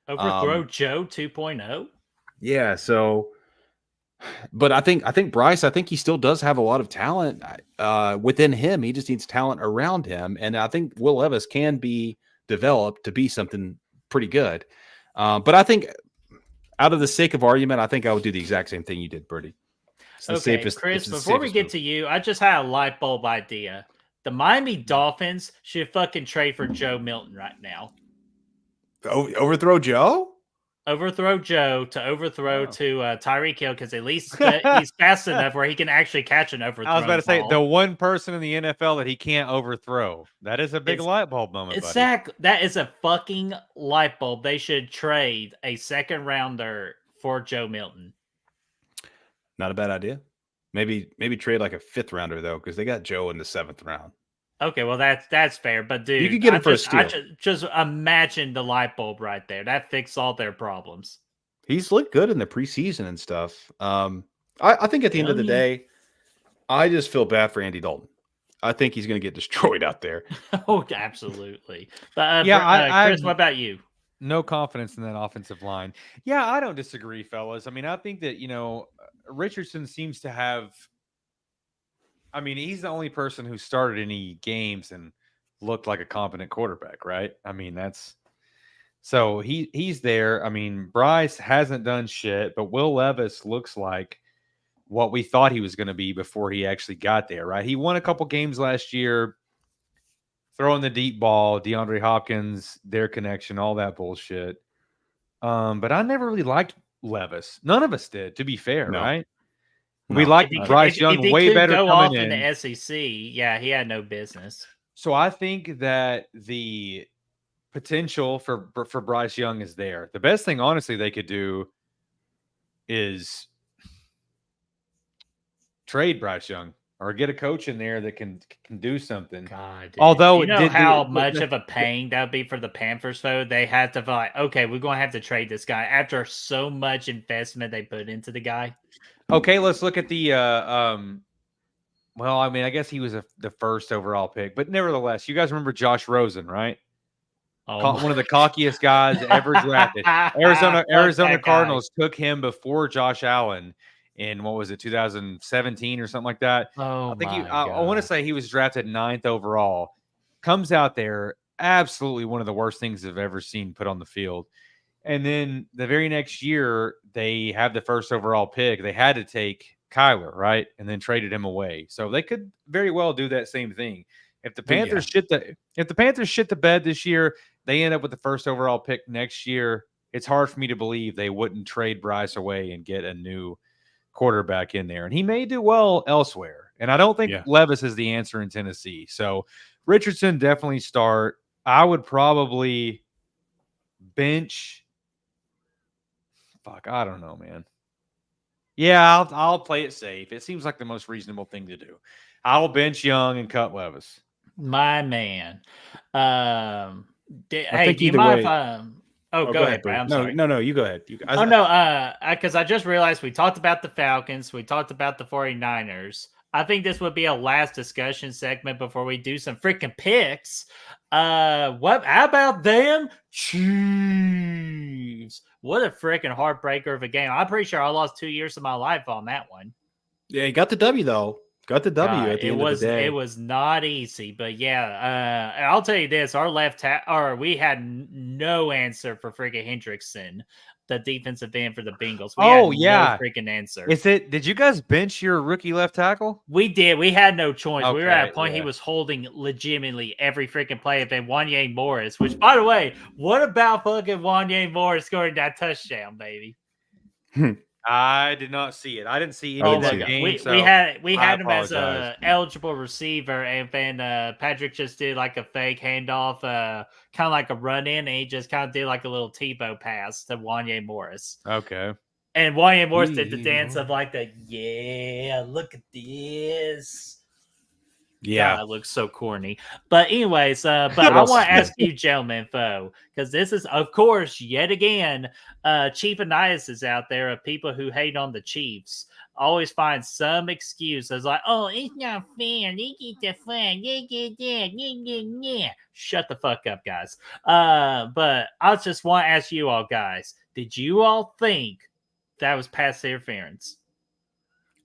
Overthrow Joe 2.0. Yeah, so, but I think Bryce, I think he still does have a lot of talent within him. He just needs talent around him, and I think Will Levis can be developed to be something pretty good. But I think, out of the sake of argument, I think I would do the exact same thing you did, Bertie. Okay, Chris, before we get to you, I just had a light bulb idea. The Miami Dolphins should fucking trade for Joe Milton right now. Overthrow Joe? Overthrow Joe to overthrow to Tyreek Hill because at least he's fast enough where he can actually catch an overthrow. I was about to say the one person in the NFL that he can't overthrow. That is a big light bulb moment. Exactly. That is a fucking light bulb. They should trade a second rounder for Joe Milton. Not a bad idea. Maybe trade like a 5th rounder though, because they got Joe in the 7th round. Okay, well that's fair, but dude, you could get him for a steal. Just imagine the light bulb right there. That fixed all their problems. He's looked good in the preseason and stuff. I think at the end of the day, I just feel bad for Andy Dalton. I think he's going to get destroyed out there. Oh, absolutely. But yeah, Chris, what about you? no confidence in that offensive line. Yeah, I don't disagree, fellas. I mean, I think that, Richardson seems to have, I mean, he's the only person who started any games and looked like a competent quarterback, right? I mean, so he's there. I mean, Bryce hasn't done shit, but Will Levis looks like what we thought he was going to be before he actually got there, right? He won a couple games last year, throwing the deep ball, DeAndre Hopkins, their connection, all that bullshit. But I never really liked Levis. None of us did, to be fair, No. right? No. We liked Bryce Young way better go coming off in. the SEC. Yeah, he had no business. So I think that the potential for Bryce Young is there. The best thing, honestly, they could do is trade Bryce Young or get a coach in there that can do something. God, dude. Although you know how much of a pain that would be for the Panthers, though. They have to like, okay, we're going to have to trade this guy after so much investment they put into the guy. Okay, let's look at the. Well, I mean, I guess he was the first overall pick, but nevertheless, you guys remember Josh Rosen, right? One of the cockiest guys ever drafted. Arizona Cardinals took him before Josh Allen in, what was it, 2017 or something like that. Oh, I think I want to say he was drafted 9th overall. Comes out there, absolutely one of the worst things I've ever seen put on the field. And then the very next year, they have the first overall pick. They had to take Kyler, right? And then traded him away. So they could very well do that same thing. If the Panthers shit the bed this year, they end up with the first overall pick next year. It's hard for me to believe they wouldn't trade Bryce away and get a new quarterback in there. And he may do well elsewhere. And I don't think Levis is the answer in Tennessee. So Richardson definitely start. I would probably bench. Fuck, I don't know, man. Yeah, I'll play it safe. It seems like the most reasonable thing to do. I'll bench Young and cut Levis. My man. Hey, do you mind if go ahead, Brad. I'm sorry. No, you go ahead. Because I just realized we talked about the Falcons. We talked about the 49ers. I think this would be a last discussion segment before we do some freaking picks. How about them Chiefs? What a freaking heartbreaker of a game. I'm pretty sure I lost 2 years of my life on that one. Yeah, you got the W, though. Got the W at the end of the day. It was not easy, but yeah, I'll tell you this: we had no answer for freaking Hendrickson, the defensive end for the Bengals. We had no freaking answer. Did you guys bench your rookie left tackle? We did. We had no choice. Okay, we were at a point he was holding legitimately every freaking play of Wanya Morris. Which, by the way, what about fucking Wanya Morris scoring that touchdown, baby? I did not see it. I didn't see any of that game. We had him as a eligible receiver, and then Patrick just did like a fake handoff, kind of like a run in, and he just kind of did like a little Tebow pass to Wanya Morris. Okay. And Wanya Morris did the dance of like the look at this. Yeah, it looks so corny. But anyways, but I want to ask you, gentlemen, because this is, of course, yet again, Chiefanias is out there of people who hate on the Chiefs. Always find some excuse as like, oh, it's not fair. They get the fun. Yeah. Shut the fuck up, guys. But I just want to ask you all, guys, did you all think that was pass interference?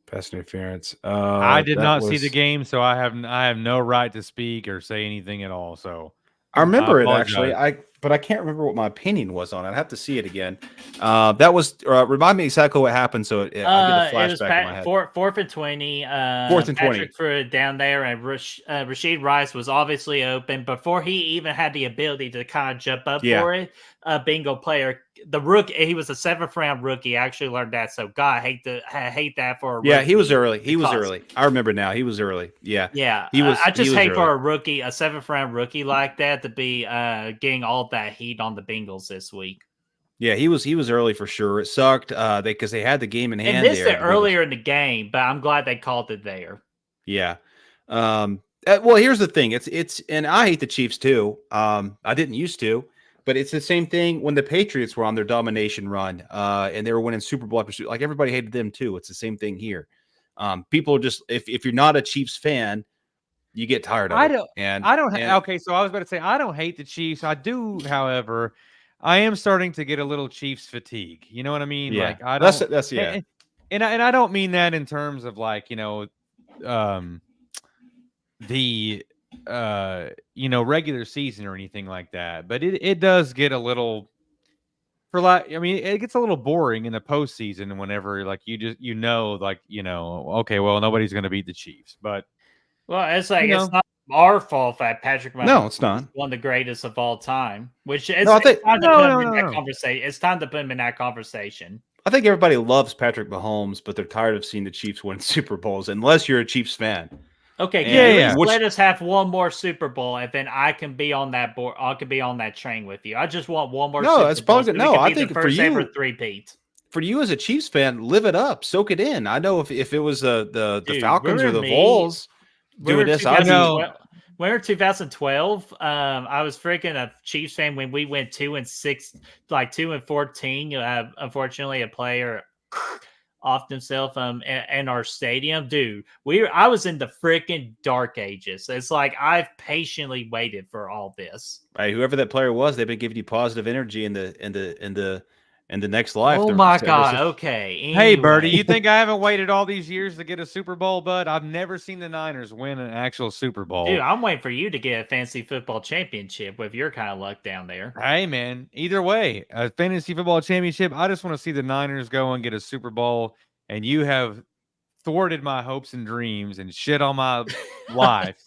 Pass interference. I did not see the game, so I have no right to speak or say anything at all. So I remember it actually. But I can't remember what my opinion was on it. I'd have to see it again. That was remind me exactly what happened. So I get a flashback in my head. 4th and 20. 4th and 20. Patrick threw it down there, and Rashid Rice was obviously open before he even had the ability to kind of jump up for it. A bingo player, the rookie, he was a 7th round rookie. I actually learned that. So God, I hate that for a rookie. Yeah, he was early. He was early. I remember now. He was early. Yeah. He was. I just hate for a rookie, a 7th round rookie like that, to be getting all that heat on the Bengals this week. Yeah, he was early for sure. It sucked because they had the game in hand. And missed it earlier in the game, but I'm glad they called it there. Yeah. Well, here's the thing. It's and I hate the Chiefs too. I didn't used to. But it's the same thing when the Patriots were on their domination run and they were winning Super Bowl after like everybody hated them too. It's the same thing here. People just if you're not a Chiefs fan, you get tired of it. Okay, so I was about to say I don't hate the Chiefs. I do, however, I am starting to get a little Chiefs fatigue. You know what I mean? Yeah, Like I don't. that's yeah. And I don't mean that in terms of like um, the regular season or anything like that. But it does get a little for like I mean it gets a little boring in the postseason whenever like okay, well nobody's gonna beat the Chiefs, but Well, it's like it's not our fault that Patrick Mahomes No, it's not. is one of the greatest of all time. Which is No, I think- it's time to No, put him no, in no, that no. conversation. It's time to put him in that conversation. I think everybody loves Patrick Mahomes, but they're tired of seeing the Chiefs win Super Bowls, unless you're a Chiefs fan. Okay, And- can you Yeah. at least let us have one more Super Bowl, and then I can be on that board. I can be on that train with you. I just want one more. No, Super it's Bowl positive. so we No, can I be the think for first ever you- three-peat. For you as a Chiefs fan, live it up, soak it in. I know if it was the Dude, Falcons or remember the me? Vols doing this, I'd be 2012, I was freaking a Chiefs fan when we went 2-6, like 2-14. Unfortunately, a player off himself in our stadium, dude. I was in the freaking dark ages. It's like I've patiently waited for all this. Hey, whoever that player was, they've been giving you positive energy in the next life. Oh They're- my they're- god! Okay. hey, Birdie, anyway. you think I haven't waited all these years to get a Super Bowl, bud? I've never seen the Niners win an actual Super Bowl. Dude, I'm waiting for you to get a fantasy football championship with your kind of luck down there. Hey, man, either way, a fantasy football championship, I just want to see the Niners go and get a Super Bowl, and you have thwarted my hopes and dreams and shit on my life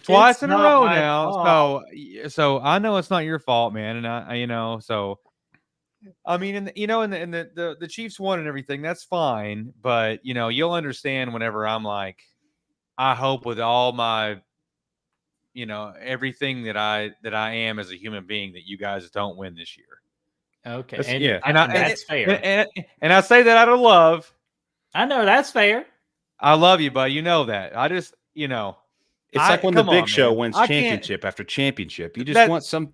twice It's in a not row my now. fault. So I know it's not your fault, man, and so I mean, and the Chiefs won and everything, that's fine, but you'll understand whenever I'm like, I hope with all my everything that I am as a human being that you guys don't win this year. Okay, That's- and, yeah. and that's fair. And I say that out of love. I know that's fair. I love you, but you know that. I just, It's like when the come Big on, Show man. wins I can't- championship after championship. You just That- want some.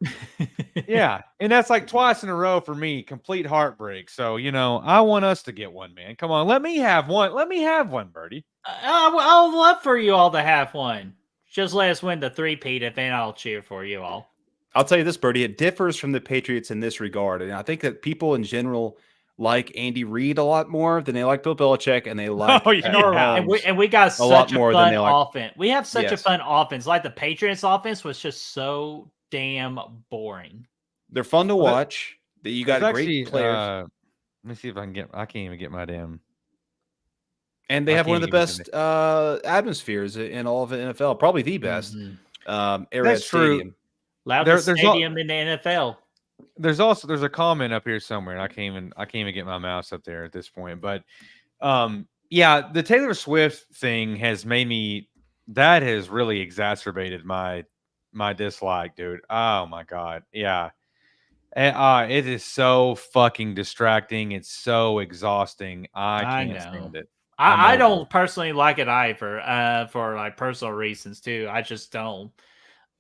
yeah. And that's like twice in a row for me, complete heartbreak. So, I want us to get one, man. Come on. Let me have one. Let me have one, Birdie. I'll love for you all to have one. Just let us win the three-peat, and then I'll cheer for you all. I'll tell you this, Birdie. It differs from the Patriots in this regard, and I think that people in general like Andy Reid a lot more than they like Bill Belichick, and they like Oh, yeah. Patrick Mahomes. And we got a lot such a more than fun they like- offense. We have such a Yes. fun offense. Like the Patriots offense was just so damn boring. They're fun to Well, watch. That you got There's great actually, players, let me see if I can't even get my damn. and they I have one of the can't even best atmospheres in all of the NFL. Probably the best. Mhm. Arrowhead That's true. Stadium. Loudest there's stadium in the NFL. There's a comment up here somewhere, and I can't even get my mouse up there at this point. But yeah, the Taylor Swift thing has really exacerbated my dislike, dude. Oh my god, yeah. And, it is so fucking distracting. It's so exhausting. I I can't know. stand it. I I'm don't over personally like it either, for like personal reasons too. I just don't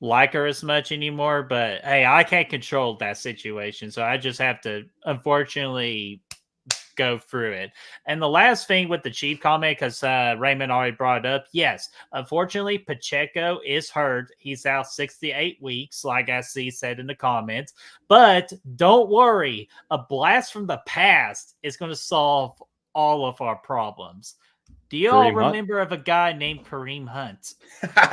like her as much anymore. But hey, I can't control that situation, so I just have to unfortunately go through it. And the last thing with the Chief comment, because Raymond already brought it up, yes, unfortunately, Pacheco is hurt. He's out 68 weeks, like I see said in the comments. But don't worry, a blast from the past is going to solve all of our problems. Do you all Kareem Hunt? remember of a guy named Kareem Hunt?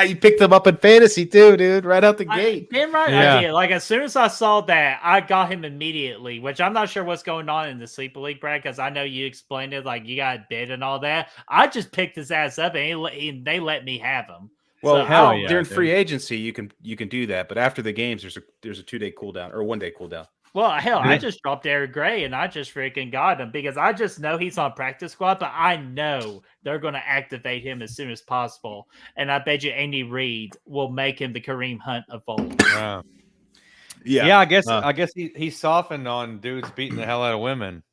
You picked them up in fantasy too, dude. Right out the gate. Damn right Yeah. I did. Like as soon as I saw that, I got him immediately, which I'm not sure what's going on in the Sleeper League, Brad, because I know you explained it like you got bid and all that. I just picked his ass up and they let me have him. Well, So, hell yeah, during dude. free agency, you can do that, but after the games, there's a 2-day cooldown or 1-day cooldown. Well, hell, I Yeah. just dropped Eric Gray and I just freaking got him because I just know he's on practice squad, but I know they're going to activate him as soon as possible. And I bet you Andy Reid will make him the Kareem Hunt of old. Yeah. Yeah, I guess he softened on dudes beating the hell out of women.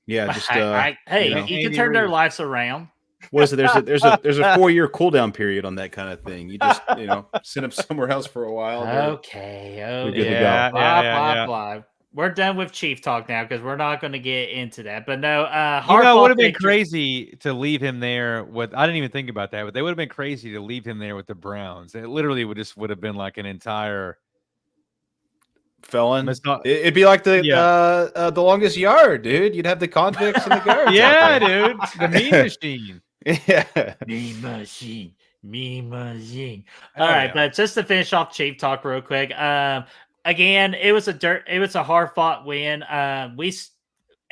Yeah, just hey, you know, you can Andy turn their Reid. lives around. what is it? There's a 4-year cooldown period on that kind of thing. You just send them somewhere else for a while. Okay. good to go. Yeah, Blah, yeah, blah, yeah. blah. We're done with Chief talk now because we're not going to get into that. But no, It Harbaugh would have been picture- crazy to leave him there with. I didn't even think about that, but they would have been crazy to leave him there with the Browns. It literally would have been like an entire felon. It's not- It'd be like the longest yard, dude. You'd have the convicts and the guards. Yeah, dude. The mean machine. Yeah. Me machine. Me machine. Hell All right, yeah. but just to finish off Chief talk real quick. Again, it was a hard fought win.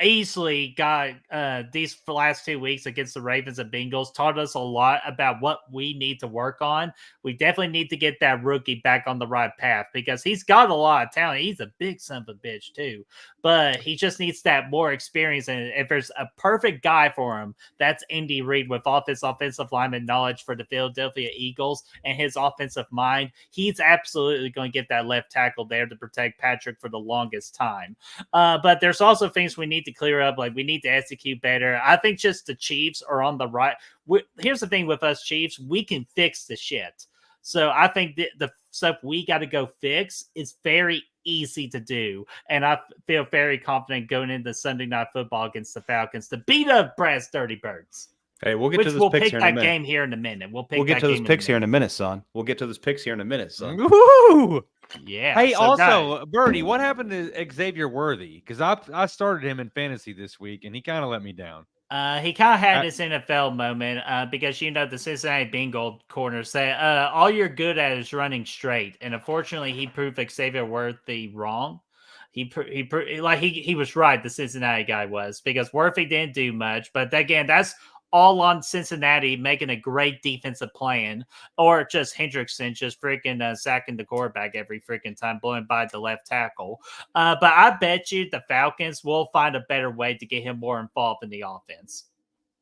Easily got these last 2 weeks against the Ravens and Bengals taught us a lot about what we need to work on. We definitely need to get that rookie back on the right path because he's got a lot of talent. He's a big son of a bitch too, but he just needs that more experience. And if there's a perfect guy for him, that's Andy Reid with offensive lineman knowledge for the Philadelphia Eagles and his offensive mind. He's absolutely going to get that left tackle there to protect Patrick for the longest time. But there's also things we need to clear up. Like we need to execute better. I think just the Chiefs are on the right. Here's the thing with us Chiefs, we can fix the shit. So I think the stuff we got to go fix is very easy to do. And I feel very confident going into Sunday Night Football against the Falcons to beat up Brad's Dirty Birds. Hey, we'll get Which to those we'll picks pick here in a that minute. game here in a minute. We'll get to those picks here in a minute, son. We'll get to those picks here in a minute, son. Woo! Yeah. Hey, so also, Birdie, what happened to Xavier Worthy? Because I started him in fantasy this week, and he kind of let me down. He kind of had his NFL moment because, the Cincinnati Bengal corner say all you're good at is running straight. And unfortunately, he proved Xavier Worthy wrong. He was right, the Cincinnati guy was, because Worthy didn't do much. But again, that's all on Cincinnati making a great defensive plan, or just Hendrickson just freaking sacking the quarterback every freaking time, blowing by the left tackle. But I bet you the Falcons will find a better way to get him more involved in the offense.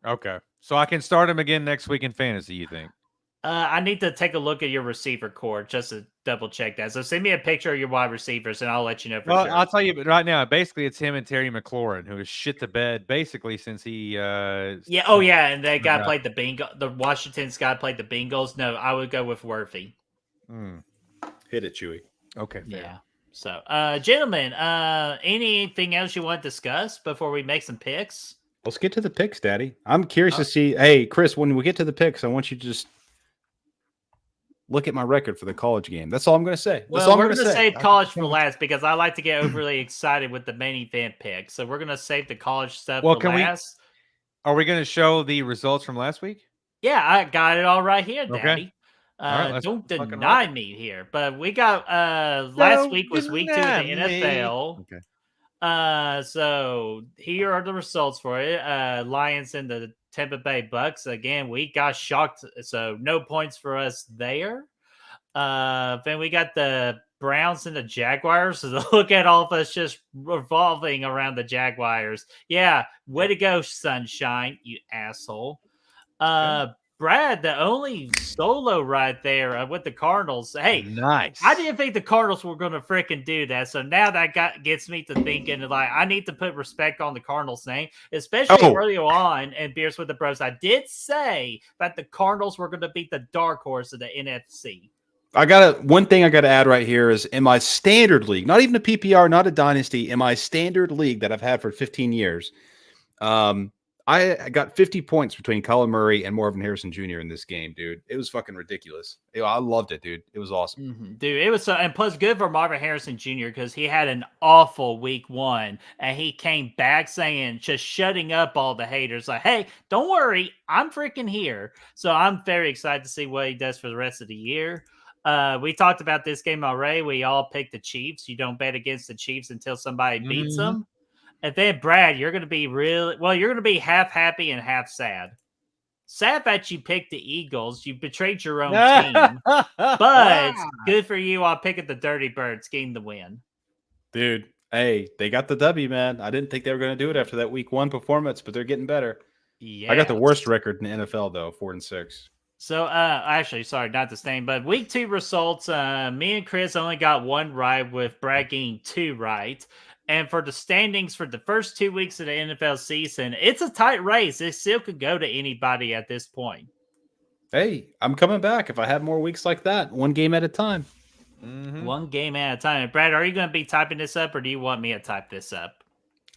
Okay. So I can start him again next week in fantasy, you think? I need to take a look at your receiver core just to double check that. So send me a picture of your wide receivers, and I'll let you know for sure. I'll tell you, but right now, basically, it's him and Terry McLaurin, who is shit to bed basically since he. And that guy played the Bengals. The Washington's guy played the Bengals. No, I would go with Worthy. Hit it, Chewy. Okay. Fair. Yeah. So, gentlemen, anything else you want to discuss before we make some picks? Let's get to the picks, Daddy. I'm curious to see. Hey, Chris, when we get to the picks, I want you to just look at my record for the college game. That's all I'm going to say. Well, we're going to save college for last because I like to get overly excited with the main event picks. So we're going to save the college stuff for last. Are we going to show the results from last week? Yeah, I got it all right here, Daddy. Okay. Right, don't deny me here. But we got last week was week 2 of the NFL. Okay. So here are the results for it. Lions and the Tampa Bay Bucks. Again, we got shocked. So no points for us there. Then we got the Browns and the Jaguars. So look at all of us just revolving around the Jaguars. Yeah, way to go, sunshine, you asshole. Brad, the only solo right there with the Cardinals. Hey, nice. I didn't think the Cardinals were going to freaking do that. So now that gets me to thinking, like, I need to put respect on the Cardinals' name, especially early on in Beers with the Bros. I did say that the Cardinals were going to beat the dark horse of the NFC. One thing I got to add right here is in my standard league, not even a PPR, not a dynasty, in my standard league that I've had for 15 years, I got 50 points between Colin Murray and Marvin Harrison Jr. in this game, dude. It was fucking ridiculous. I loved it, dude. It was awesome. Dude, it was and plus good for Marvin Harrison Jr. because he had an awful week 1 and he came back saying, just shutting up all the haters, like, hey, don't worry, I'm freaking here. So I'm very excited to see what he does for the rest of the year. We talked about this game already. We all picked the Chiefs. You don't bet against the Chiefs until somebody beats them. And then, Brad, you're going to be you're going to be half happy and half sad. Sad that you picked the Eagles. You betrayed your own team. But good for you. I'll pick at the Dirty Birds, getting the win. Dude, hey, they got the W, man. I didn't think they were going to do it after that week 1 performance, but they're getting better. Yeah. I got the worst record in the NFL, though, 4-6. So, actually, sorry, not the same, but week 2 results, me and Chris only got 1 right with Brad getting 2 right. And for the standings for the first 2 weeks of the NFL season, it's a tight race. It still could go to anybody at this point. Hey, I'm coming back if I have more weeks like that. 1 game at a time. 1 game at a time. And Brad, are you going to be typing this up, or do you want me to type this up?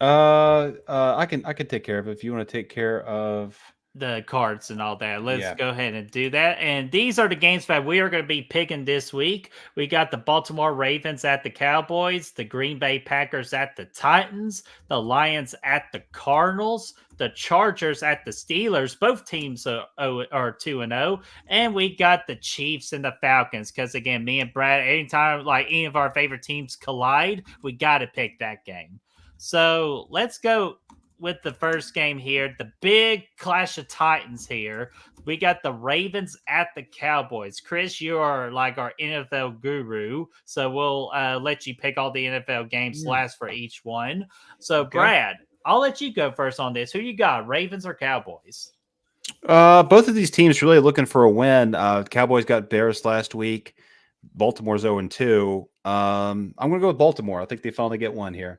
I can take care of it. If you want to take care of the cards and all that. Let's Yeah. go ahead and do that. And these are the games that we are going to be picking this week. We got the Baltimore Ravens at the Cowboys, the Green Bay Packers at the Titans, the Lions at the Cardinals, the Chargers at the Steelers. Both teams are 2-0. And we got the Chiefs and the Falcons. Because again, me and Brad, anytime like any of our favorite teams collide, we got to pick that game. So let's go with the first game here, the big clash of titans here. We got the Ravens at the Cowboys. Chris, you are like our NFL guru, so we'll let you pick all the NFL games last for each one. So, Okay. Brad, I'll let you go first on this. Who you got, Ravens or Cowboys? Both of these teams really looking for a win. Cowboys got Bears last week. Baltimore's 0-2. I'm going to go with Baltimore. I think they finally get one here.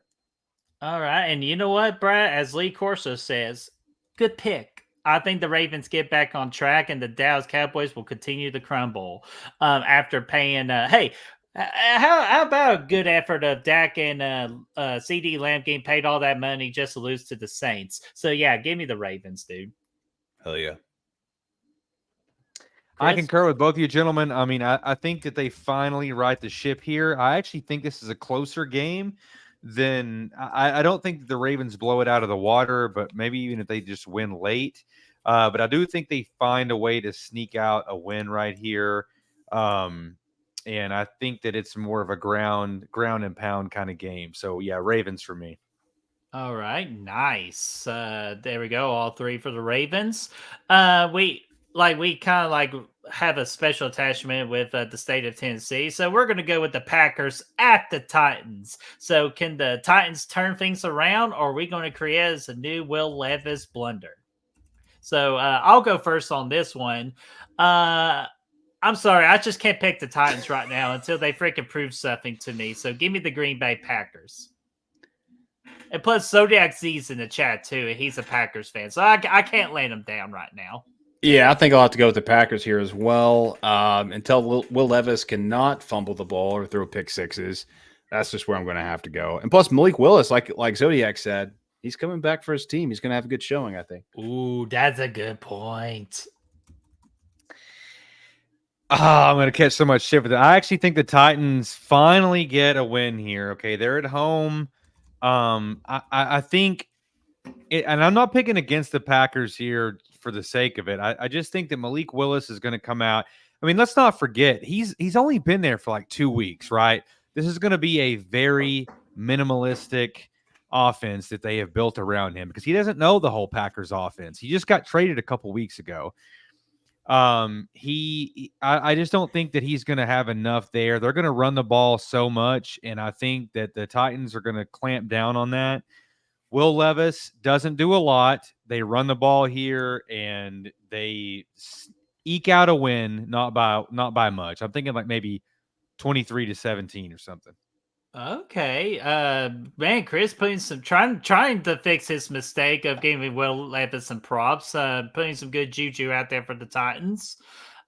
All right. And you know what, Brad? As Lee Corso says, good pick. I think the Ravens get back on track and the Dallas Cowboys will continue to crumble after paying. Hey, how about a good effort of Dak and CD Lamb getting paid all that money just to lose to the Saints? So, yeah, give me the Ravens, dude. Hell yeah. I concur with both of you gentlemen. I mean, I think that they finally right the ship here. I actually think this is a closer game than I don't think the Ravens blow it out of the water, but maybe even if they just win late. But I do think they find a way to sneak out a win right here. And I think that it's more of a ground and pound kind of game. So yeah, Ravens for me. All right, nice. There we go. All three for the Ravens. We kind of like have a special attachment with the state of Tennessee, so we're going to go with the Packers at the Titans. So, can the Titans turn things around, or are we going to create a new Will Levis blunder? So, I'll go first on this one. I'm sorry, I just can't pick the Titans right now until they freaking prove something to me. So, give me the Green Bay Packers. And plus, Zodiac Z's in the chat too, and he's a Packers fan, so I can't lay him down right now. Yeah, I think I'll have to go with the Packers here as well. Until Will Levis cannot fumble the ball or throw pick sixes, that's just where I'm going to have to go. And plus, Malik Willis, like Zodiac said, he's coming back for his team. He's going to have a good showing, I think. Ooh, that's a good point. Oh, I'm going to catch so much shit with it. I actually think the Titans finally get a win here. Okay, they're at home. I think, and I'm not picking against the Packers here for the sake of it. I just think that Malik Willis is going to come out. I mean, let's not forget he's only been there for like 2 weeks, right? This is going to be a very minimalistic offense that they have built around him because he doesn't know the whole Packers offense. He just got traded a couple weeks ago. I just don't think that he's going to have enough there. They're going to run the ball so much, and I think that the Titans are going to clamp down on that. Will Levis doesn't do a lot. They run the ball here, and they eke out a win, not by much. I'm thinking like maybe 23-17 or something. Okay, man, Chris putting some trying to fix his mistake of giving Will Levis some props, putting some good juju out there for the Titans.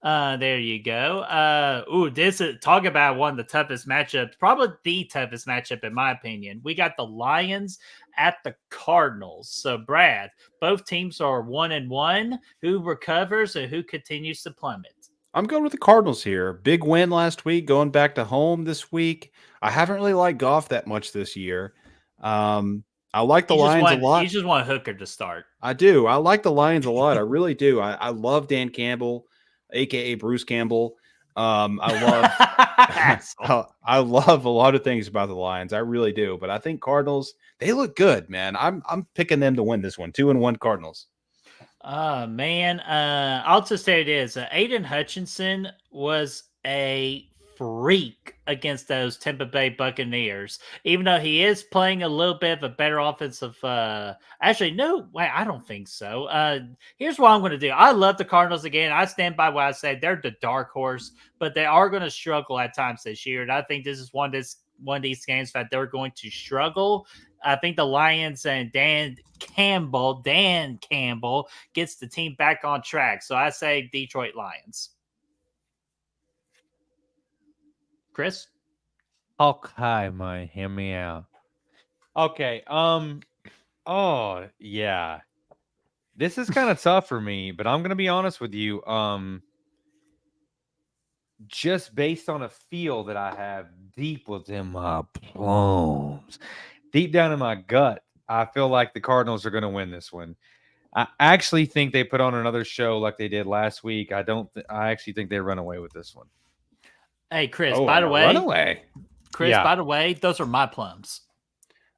There you go. This is talk about one of the toughest matchups, probably the toughest matchup in my opinion. We got the Lions at the Cardinals. So, Brad, both teams are 1-1. Who recovers and who continues to plummet? I'm going with the Cardinals here. Big win last week, going back to home this week. I haven't really liked Goff that much this year. I like the Lions a lot. You just want Hooker to start. I do. I like the Lions a lot. I really do. I love Dan Campbell, aka Bruce Campbell. I love a lot of things about the Lions. I really do. But I think Cardinals, they look good, man. I'm picking them to win this one. 2-1 Cardinals. Man, I'll just say it is. Aiden Hutchinson was a freak against those Tampa Bay Buccaneers, even though he is playing a little bit of a better offensive. Actually, no, wait, I don't think so. Here's what I'm going to do. I love the Cardinals again. I stand by what I said. They're the dark horse, but they are going to struggle at times this year. And I think this is one of these games that they're going to struggle. I think the Lions and Dan Campbell gets the team back on track. So I say Detroit Lions. Chris? Okay, man, hear me out. Okay, oh, yeah. This is kind of tough for me, but I'm gonna be honest with you. Just based on a feel that I have deep within my plums, deep down in my gut, I feel like the Cardinals are gonna win this one. I actually think they put on another show like they did last week. I don't. I actually think they run away with this one. Hey, Chris, Oh, by the way, runaway. Chris, Yeah. by the way, those are my plums.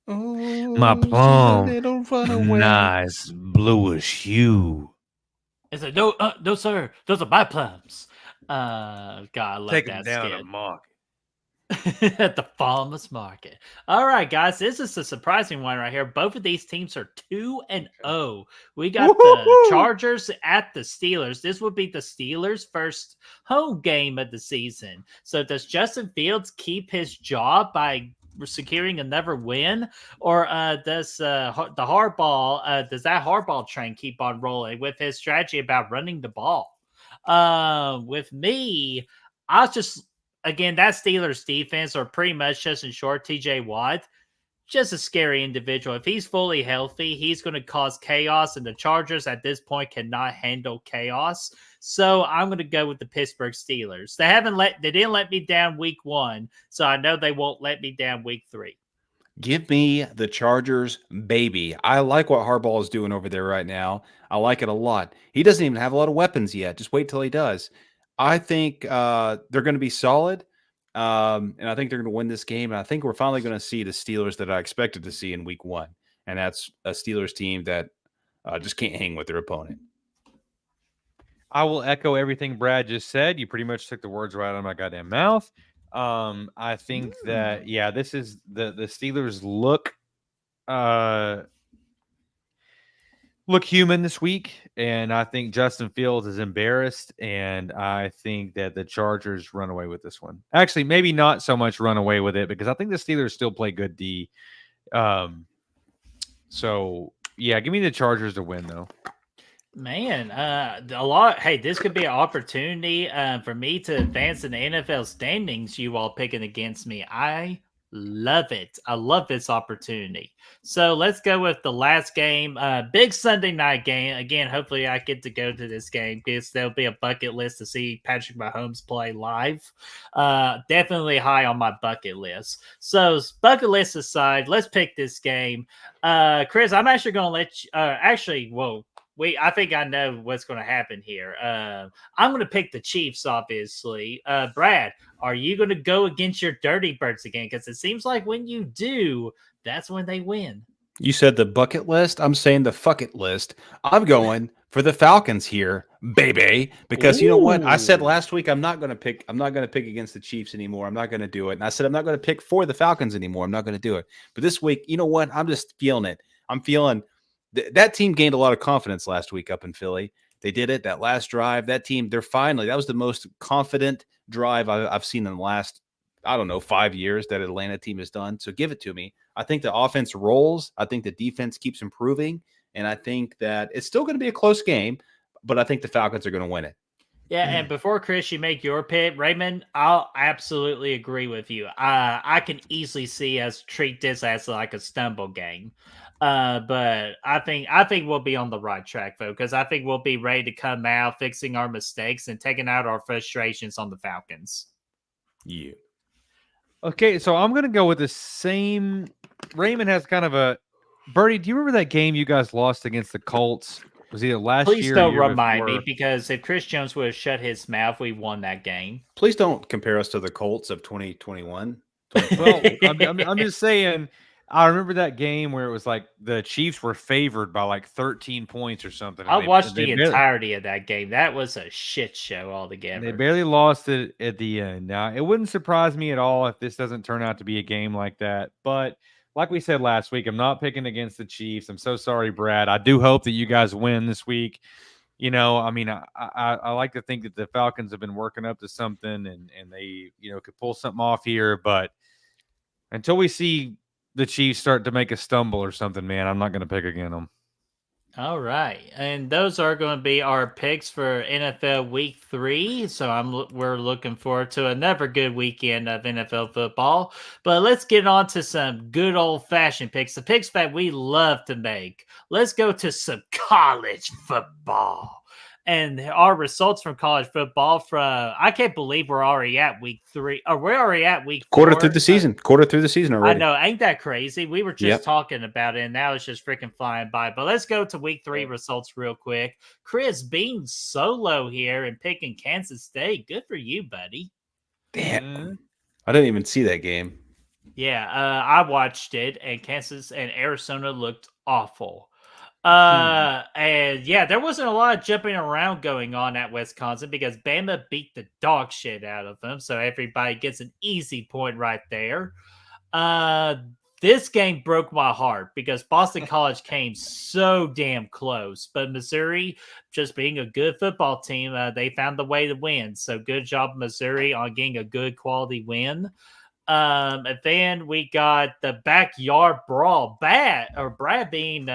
Oh, My she's a plum, little runaway. nice bluish hue. It's like, no, sir, those are my plums. God, I love Take that them down skit. to market. At the farmers market. All right, guys, this is a surprising one right here. Both of these teams are 2-0. We got the Woo-hoo-hoo! Chargers at the Steelers. This would be the Steelers' first home game of the season. So does Justin Fields keep his job by securing another win, or does that Harbaugh train keep on rolling with his strategy about running the ball? With me, I was just again, that Steelers defense, or pretty much just in short, TJ Watt, just a scary individual. If he's fully healthy, he's going to cause chaos, and the Chargers at this point cannot handle chaos. So I'm going to go with the Pittsburgh Steelers. They didn't let me down week 1, so I know they won't let me down week 3. Give me the Chargers, baby. I like what Harbaugh is doing over there right now. I like it a lot. He doesn't even have a lot of weapons yet. Just wait till he does. I think they're going to be solid, and I think they're going to win this game. And I think we're finally going to see the Steelers that I expected to see in week 1, and that's a Steelers team that just can't hang with their opponent. I will echo everything Brad just said. You pretty much took the words right out of my goddamn mouth. I think that this is the Steelers look human this week, and I think Justin Fields is embarrassed, and I think that the Chargers run away with this one. Actually, maybe not so much run away with it, because I think the Steelers still play good D. So yeah, give me the Chargers to win though. Man, a lot. Hey, this could be an opportunity for me to advance in the NFL standings. You all picking against me, I love it. I love this opportunity. So let's go with the last game. Big Sunday night game. Again, hopefully I get to go to this game because there'll be a bucket list to see Patrick Mahomes play live. Definitely high on my bucket list. So bucket list aside, let's pick this game. Chris, I'm actually going to let you. I think I know what's going to happen here. I'm going to pick the Chiefs, obviously. Brad, are you going to go against your Dirty Birds again? Because it seems like when you do, that's when they win. You said the bucket list. I'm saying the fuck it list. I'm going for the Falcons here, baby. Because you know what? I said last week I'm not going to pick against the Chiefs anymore. I'm not going to do it. And I said I'm not going to pick for the Falcons anymore. I'm not going to do it. But this week, you know what? I'm just feeling it. I'm feeling that team gained a lot of confidence last week up in Philly. They did it. That last drive, that team, that was the most confident drive I've seen in the last, 5 years that Atlanta team has done. So give it to me. I think the offense rolls. I think the defense keeps improving. And I think that it's still going to be a close game, but I think the Falcons are going to win it. Yeah, and before, Chris, you make your pick, Raymond, I'll absolutely agree with you. I can easily see us treat this as like a stumble game. But I think we'll be on the right track, though, because I think we'll be ready to come out, fixing our mistakes and taking out our frustrations on the Falcons. Yeah. Okay, so I'm gonna go with the same. Raymond has kind of a Birdie. Do you remember that game you guys lost against the Colts? Was either last Please year? don't or year remind before? me, because if Chris Jones would have shut his mouth, we won that game. Please don't compare us to the Colts of 2021. Well, I'm just saying. I remember that game where it was like the Chiefs were favored by like 13 points or something. I watched the entirety of that game. That was a shit show altogether. They barely lost it at the end. Now, it wouldn't surprise me at all if this doesn't turn out to be a game like that. But like we said last week, I'm not picking against the Chiefs. I'm so sorry, Brad. I do hope that you guys win this week. You know, I mean, I like to think that the Falcons have been working up to something and they, could pull something off here. But until we see the Chiefs start to make a stumble or something, man, I'm not going to pick against them. All right, and those are going to be our picks for NFL Week 3. So we're looking forward to another good weekend of NFL football. But let's get on to some good old fashioned picks, the picks that we love to make. Let's go to some college football. And our results from college football I can't believe we're already at week 3, or we're already at week 4. Quarter through the season I already. know, ain't that crazy? We were just Yep. talking about it, and now it's just freaking flying by. But let's go to week 3 results real quick. Chris being solo here and picking Kansas State. Good for you, buddy. Damn. I didn't even see that game. Yeah, I watched it, and Kansas and Arizona looked awful. And yeah, there wasn't a lot of jumping around going on at Wisconsin because Bama beat the dog shit out of them. So everybody gets an easy point right there. This game broke my heart because Boston College came so damn close, but Missouri, just being a good football team, they found the way to win. So good job, Missouri, on getting a good quality win. And then we got the backyard brawl. Brad being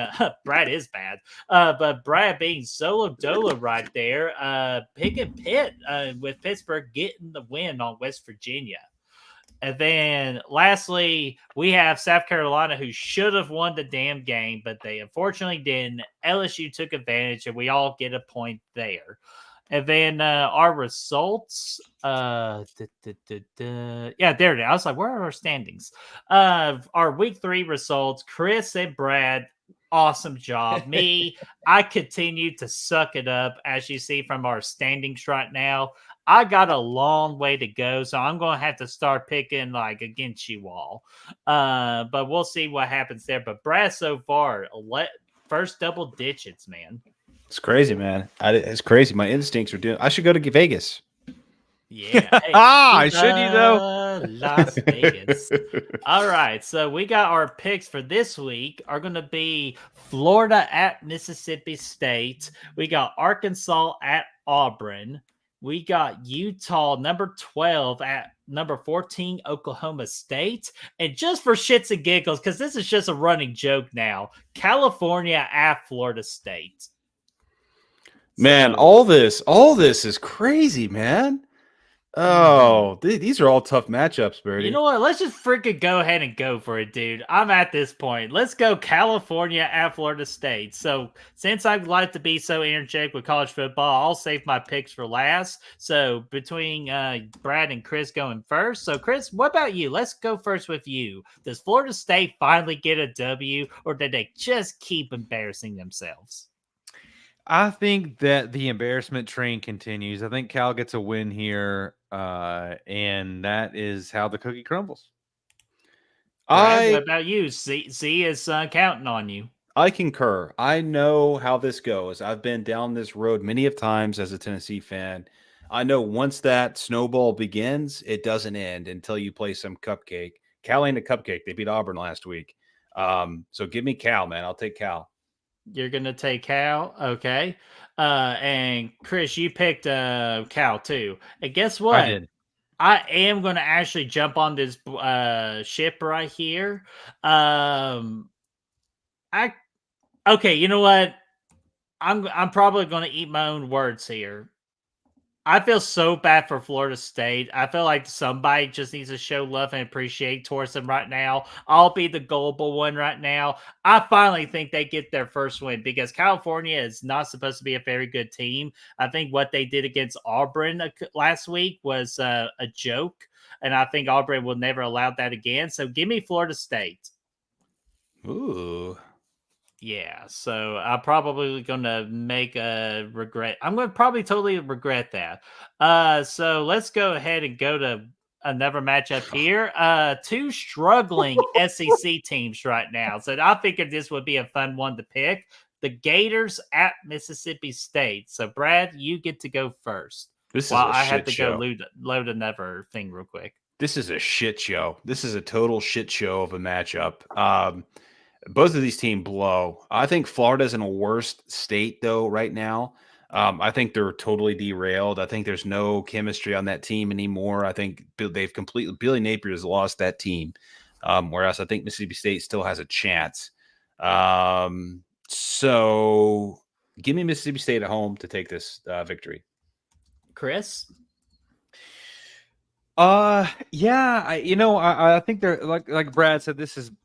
Brad is bad, but Brad being solo dolo right there. Picking Pitt with Pittsburgh getting the win on West Virginia. And then lastly, we have South Carolina, who should have won the damn game, but they unfortunately didn't. LSU took advantage, and we all get a point there. And then our results, yeah, there it is. I was like, where are our standings? Our week 3 results, Chris and Brad, awesome job. Me, I continue to suck it up, as you see from our standings right now. I got a long way to go, so I'm going to have to start picking like against you all. But we'll see what happens there. But Brad, so far, first double digits, man. It's crazy, man. It's crazy. My instincts are doing. I should go to Vegas. Yeah. Hey, should you though? Las Vegas. All right. So we got our picks for this week are going to be Florida at Mississippi State. We got Arkansas at Auburn. We got Utah, number 12, at number 14, Oklahoma State. And just for shits and giggles, because this is just a running joke now, California at Florida State. Man, So- all this is crazy, man. Oh, these are all tough matchups, Birdie. You know what? Let's just freaking go ahead and go for it, dude. I'm at this point. Let's go California at Florida State. So since I like to be so energetic with college football, I'll save my picks for last. So between Brad and Chris going first. So Chris, what about you? Let's go first with you. Does Florida State finally get a W, or did they just keep embarrassing themselves? I think that the embarrassment train continues. I think Cal gets a win here, and that is how the cookie crumbles. Brad, what about you? Z is counting on you. I concur. I know how this goes. I've been down this road many of times as a Tennessee fan. I know once that snowball begins, it doesn't end until you play some cupcake. Cal ain't a cupcake. They beat Auburn last week. So give me Cal, man. I'll take Cal. You're going to take Cal. Okay. And Chris, you picked Cal too. And guess what? I did. I am going to actually jump on this ship right here. Okay, you know what? I'm probably going to eat my own words here. I feel so bad for Florida State. I feel like somebody just needs to show love and appreciate towards them right now. I'll be the gullible one right now. I finally think they get their first win because California is not supposed to be a very good team. I think what they did against Auburn last week was a joke, and I think Auburn will never allow that again. So give me Florida State. Ooh. Yeah, so I'm probably going to make a regret. I'm going to probably totally regret that. So let's go ahead and go to another matchup here. Two struggling SEC teams right now. So I figured this would be a fun one to pick. The Gators at Mississippi State. So Brad, you get to go first. This is I have to go load another thing real quick. This is a shit show. This is a total shit show of a matchup. Both of these teams blow. I think Florida's in a worse state, though, right now. I think they're totally derailed. I think there's no chemistry on that team anymore. I think Billy Napier has lost that team, whereas I think Mississippi State still has a chance. So give me Mississippi State at home to take this victory. Chris? Yeah, I think they're like Brad said,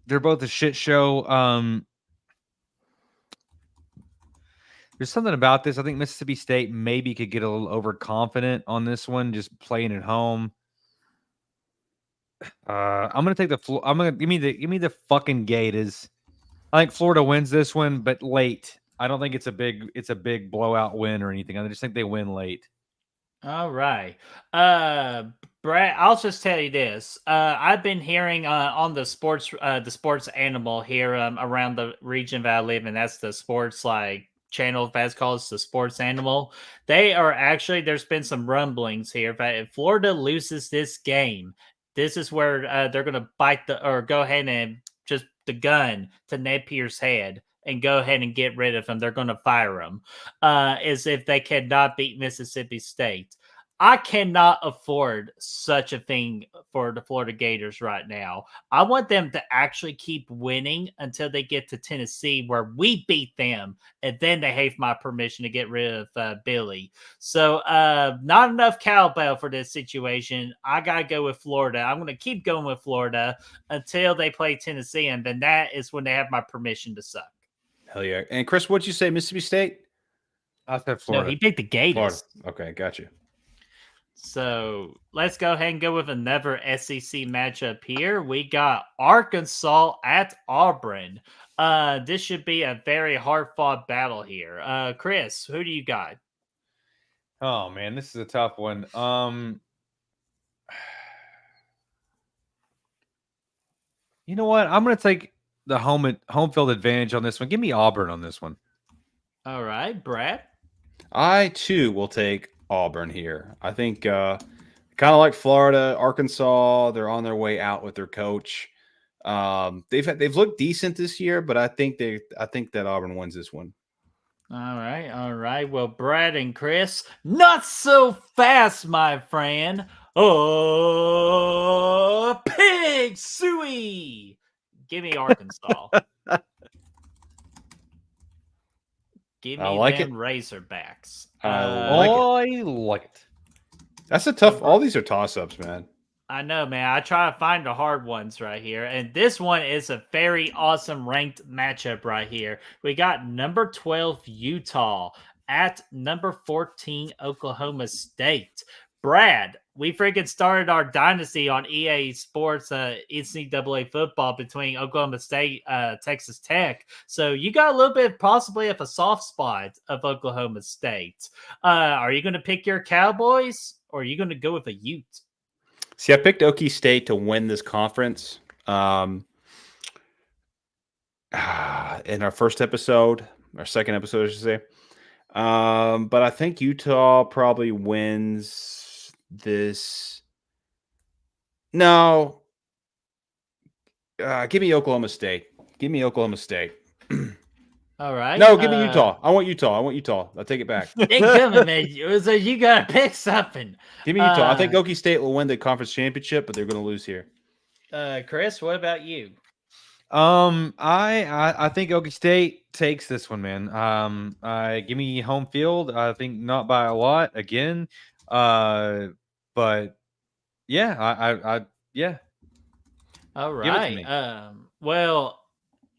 they're both a shit show. There's something about this. I think Mississippi State maybe could get a little overconfident on this one, just playing at home. I'm gonna take I'm gonna give me the fucking Gators. I think Florida wins this one, but late. I don't think it's a big blowout win or anything. I just think they win late. All right. Brad, I'll just tell you this. I've been hearing on the sports animal here around the region that I live in. That's the sports channel that's called the sports animal. They are actually, there's been some rumblings here that if Florida loses this game, this is where they're going to go ahead and just the gun to Napier's head and go ahead and get rid of him. They're going to fire him as if they cannot beat Mississippi State. I cannot afford such a thing for the Florida Gators right now. I want them to actually keep winning until they get to Tennessee, where we beat them, and then they have my permission to get rid of Billy. So, not enough cowbell for this situation. I gotta go with Florida. I'm gonna keep going with Florida until they play Tennessee, and then that is when they have my permission to suck. Hell yeah! And Chris, what'd you say? Mississippi State? I said Florida. No, he picked the Gators. Florida. Okay, got you. So let's go ahead and go with another SEC matchup here. We got Arkansas at Auburn. This should be a very hard-fought battle here. Chris, who do you got? Oh man, this is a tough one. You know what? I'm gonna take the home field advantage on this one. Give me Auburn on this one. All right, Brad. I too will take Auburn here. I think kind of like Florida, Arkansas, they're on their way out with their coach. They've looked decent this year, but I think that Auburn wins this one. All right. Well, Brad and Chris, not so fast, my friend. Oh, pig suey. Give me Arkansas. Give me them Razorbacks. I like it. That's a tough. All these are toss-ups, man. I know, man. I try to find the hard ones right here. And this one is a very awesome ranked matchup right here. We got number 12 Utah at number 14 Oklahoma State. Brad, we freaking started our dynasty on EA Sports NCAA football between Oklahoma State, Texas Tech. So you got a little bit possibly of a soft spot of Oklahoma State. Are you going to pick your Cowboys or are you going to go with a Ute? See, I picked Okie State to win this conference in our first episode, our second episode, I should say. But I think Utah probably wins this. No. Give me Oklahoma State. Give me Oklahoma State. All right. No, give me Utah. I want Utah. I'll take it back. Ain't coming, man. So you got to pick something. Give me Utah. I think Okie State will win the conference championship, but they're going to lose here. Chris, what about you? I think Okie State takes this one, man. Give me home field. I think not by a lot again. But yeah, yeah. All right. Well,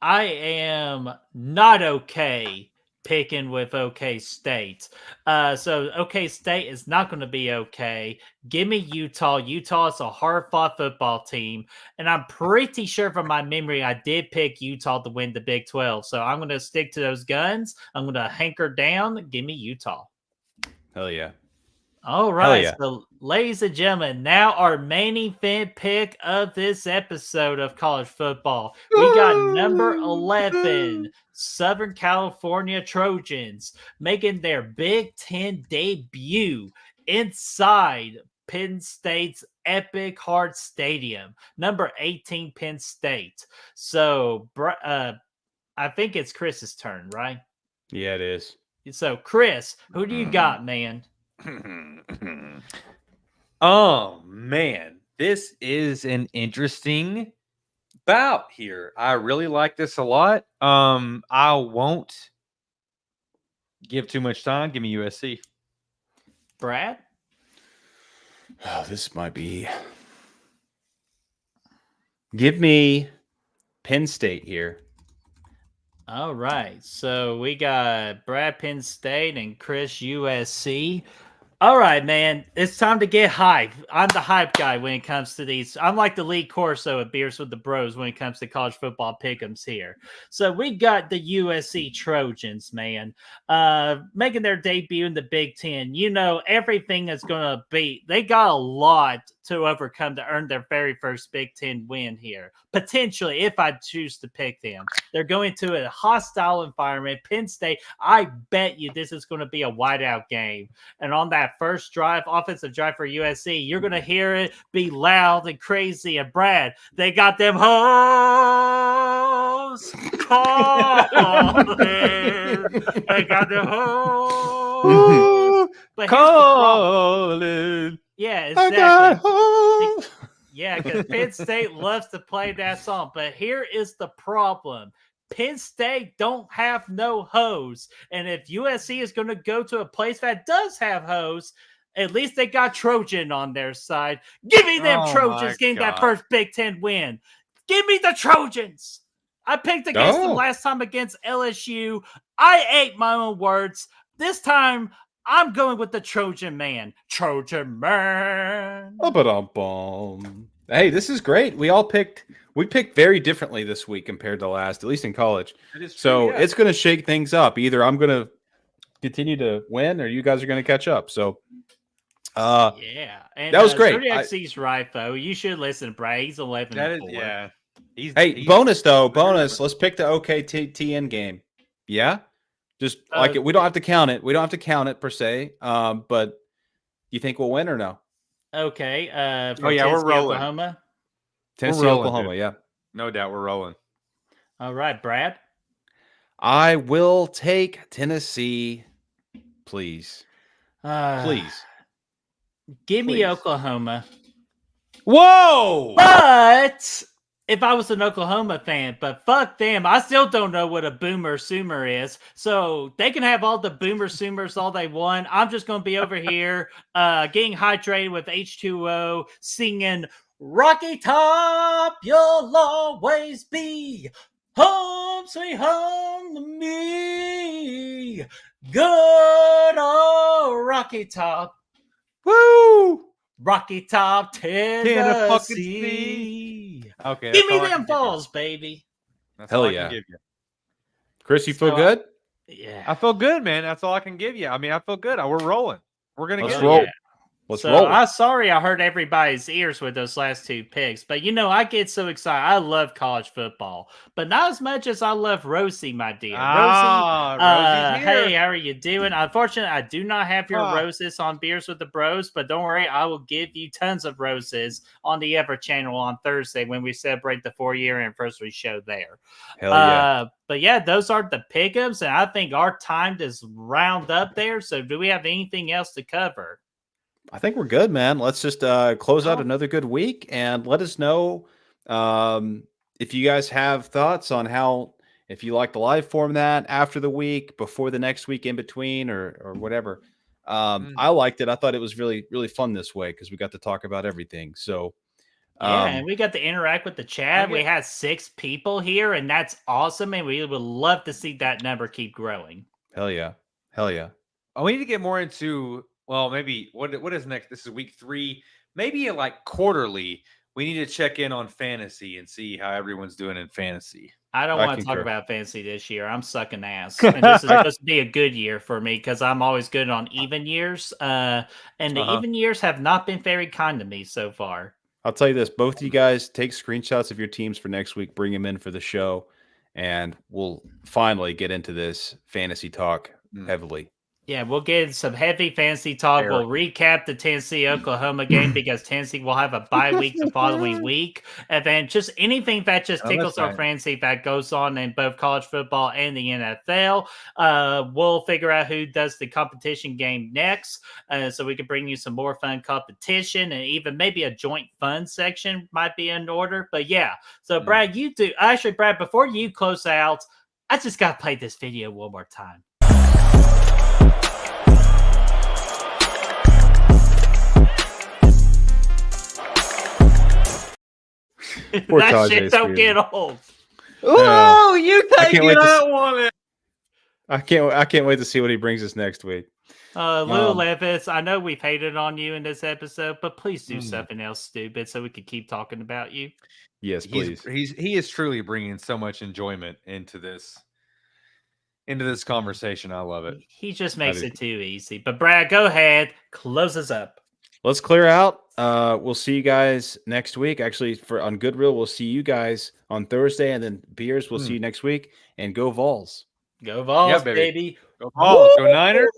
I am not okay picking with OK State. So OK State is not going to be okay. Give me Utah. Utah is a hard-fought football team. And I'm pretty sure from my memory, I did pick Utah to win the Big 12. So I'm going to stick to those guns. I'm going to hanker down. Give me Utah. Hell yeah. All right, yeah. So ladies and gentlemen, now our main event pick of this episode of college football. We got number 11, Southern California Trojans, making their Big Ten debut inside Penn State's Epic Heart Stadium. Number 18, Penn State. So I think it's Chris's turn, right? Yeah, it is. So, Chris, who do you got, man? Oh man, this is an interesting about here. I really like this a lot. I won't give too much time. Give me USC. Brad? Oh, this might be. Give me Penn State here. All right. So we got Brad Penn State and Chris USC. All right, man. It's time to get hype. I'm the hype guy when it comes to these. I'm like the Lee Corso at Beers with the Bros when it comes to college football pick'ems here. So we got the USC Trojans, man, making their debut in the Big Ten. You know, everything is going to be. They got a lot to overcome to earn their very first Big Ten win here. Potentially, if I choose to pick them. They're going to a hostile environment. Penn State, I bet you this is going to be a whiteout game. And on that first drive, offensive drive for USC, you're going to hear it be loud and crazy. And Brad, they got them hoes calling. They got them hoes. But Calling. yeah, exactly. Yeah, because Penn State loves to play that song. But here is the problem. Penn State don't have no hose. And if USC is going to go to a place that does have hose, at least they got Trojan on their side. Give me them Trojans getting that first Big Ten win. Give me the Trojans. I picked against them last time against LSU. I ate my own words. This time, I'm going with the Trojan man. Trojan man. Hey, this is great. We picked very differently this week compared to last, at least in college. So it's going to shake things up. Either I'm going to continue to win or you guys are going to catch up. So yeah. And that was great. Zodiac right, though. You should listen, Brad. He's 11. That is, yeah. Bonus. Let's pick the OKTN game. Yeah. Just like it. We don't have to count it. We don't have to count it per se. But you think we'll win or no? Okay. We're rolling. Oklahoma. Tennessee, Oklahoma. Yeah. No doubt we're rolling. All right, Brad. I will take Tennessee. Please. Please. Give me Oklahoma. Whoa! But if I was an Oklahoma fan, but fuck them. I still don't know what a boomer sumer is. So they can have all the boomer sumers all they want. I'm just going to be over here getting hydrated with H2O, singing Rocky Top, you'll always be home, sweet home to me. Good old Rocky Top. Woo! Rocky Top, Tennessee. Okay. Give me them balls, baby. Hell yeah. Chris, you feel good? Yeah. I feel good, man. That's all I can give you. I mean, I feel good. We're rolling. We're going to get roll. it. Let's roll. I'm sorry I hurt everybody's ears with those last two picks, but you know, I get so excited. I love college football, but not as much as I love Rosie, my dear. Rosie, hey, how are you doing? Unfortunately, I do not have your roses on Beers with the Bros, but don't worry, I will give you tons of roses on the Ever channel on Thursday when we celebrate the 4-year anniversary show there. Hell yeah. But yeah, those are the pickups, and I think our time is round up there. So do we have anything else to cover? I think we're good, man. Let's just close out another good week and let us know if you guys have thoughts on if you like the live format after the week, before the next week, in between, or whatever. I liked it. I thought it was really, really fun this way because we got to talk about everything. So yeah, and we got to interact with the chat. We had 6 people here, and that's awesome. And we would love to see that number keep growing. Hell yeah. Hell yeah. Oh, we need to get more into... Well, maybe what is next? This is week 3. Maybe like quarterly, we need to check in on fantasy and see how everyone's doing in fantasy. I don't want to talk about fantasy this year. I'm sucking ass. And this is supposed to be a good year for me because I'm always good on even years. And the even years have not been very kind to me so far. I'll tell you this. Both of you guys take screenshots of your teams for next week. Bring them in for the show. And we'll finally get into this fantasy talk heavily. Yeah, we'll get some heavy fantasy talk. Fair. We'll recap the Tennessee-Oklahoma game because Tennessee will have a bye week the following week. And then just anything that just Oh, tickles that's our fine. fancy that goes on in both college football and the NFL. We'll figure out who does the competition game next so we can bring you some more fun competition and even maybe a joint fun section might be in order. But yeah, so Brad, you do. Actually, Brad, before you close out, I just got to play this video one more time. Poor That Tajay shit don't Spears. get old. Oh, you can't take wait to that one. I can't wait to see what he brings us next week. Lou Levis, I know we've hated on you in this episode, but please do Mm. something else stupid so we can keep talking about you. Yes, please. He is truly bringing so much enjoyment into this conversation. I love it. He just makes do. it too easy. But Brad, go ahead, close us up. Let's clear out. We'll see you guys next week. Actually, on Good Reel, we'll see you guys on Thursday, and then Beers, we'll see you next week. And go Vols. Go Vols, baby. baby. Go Vols. Go Niners.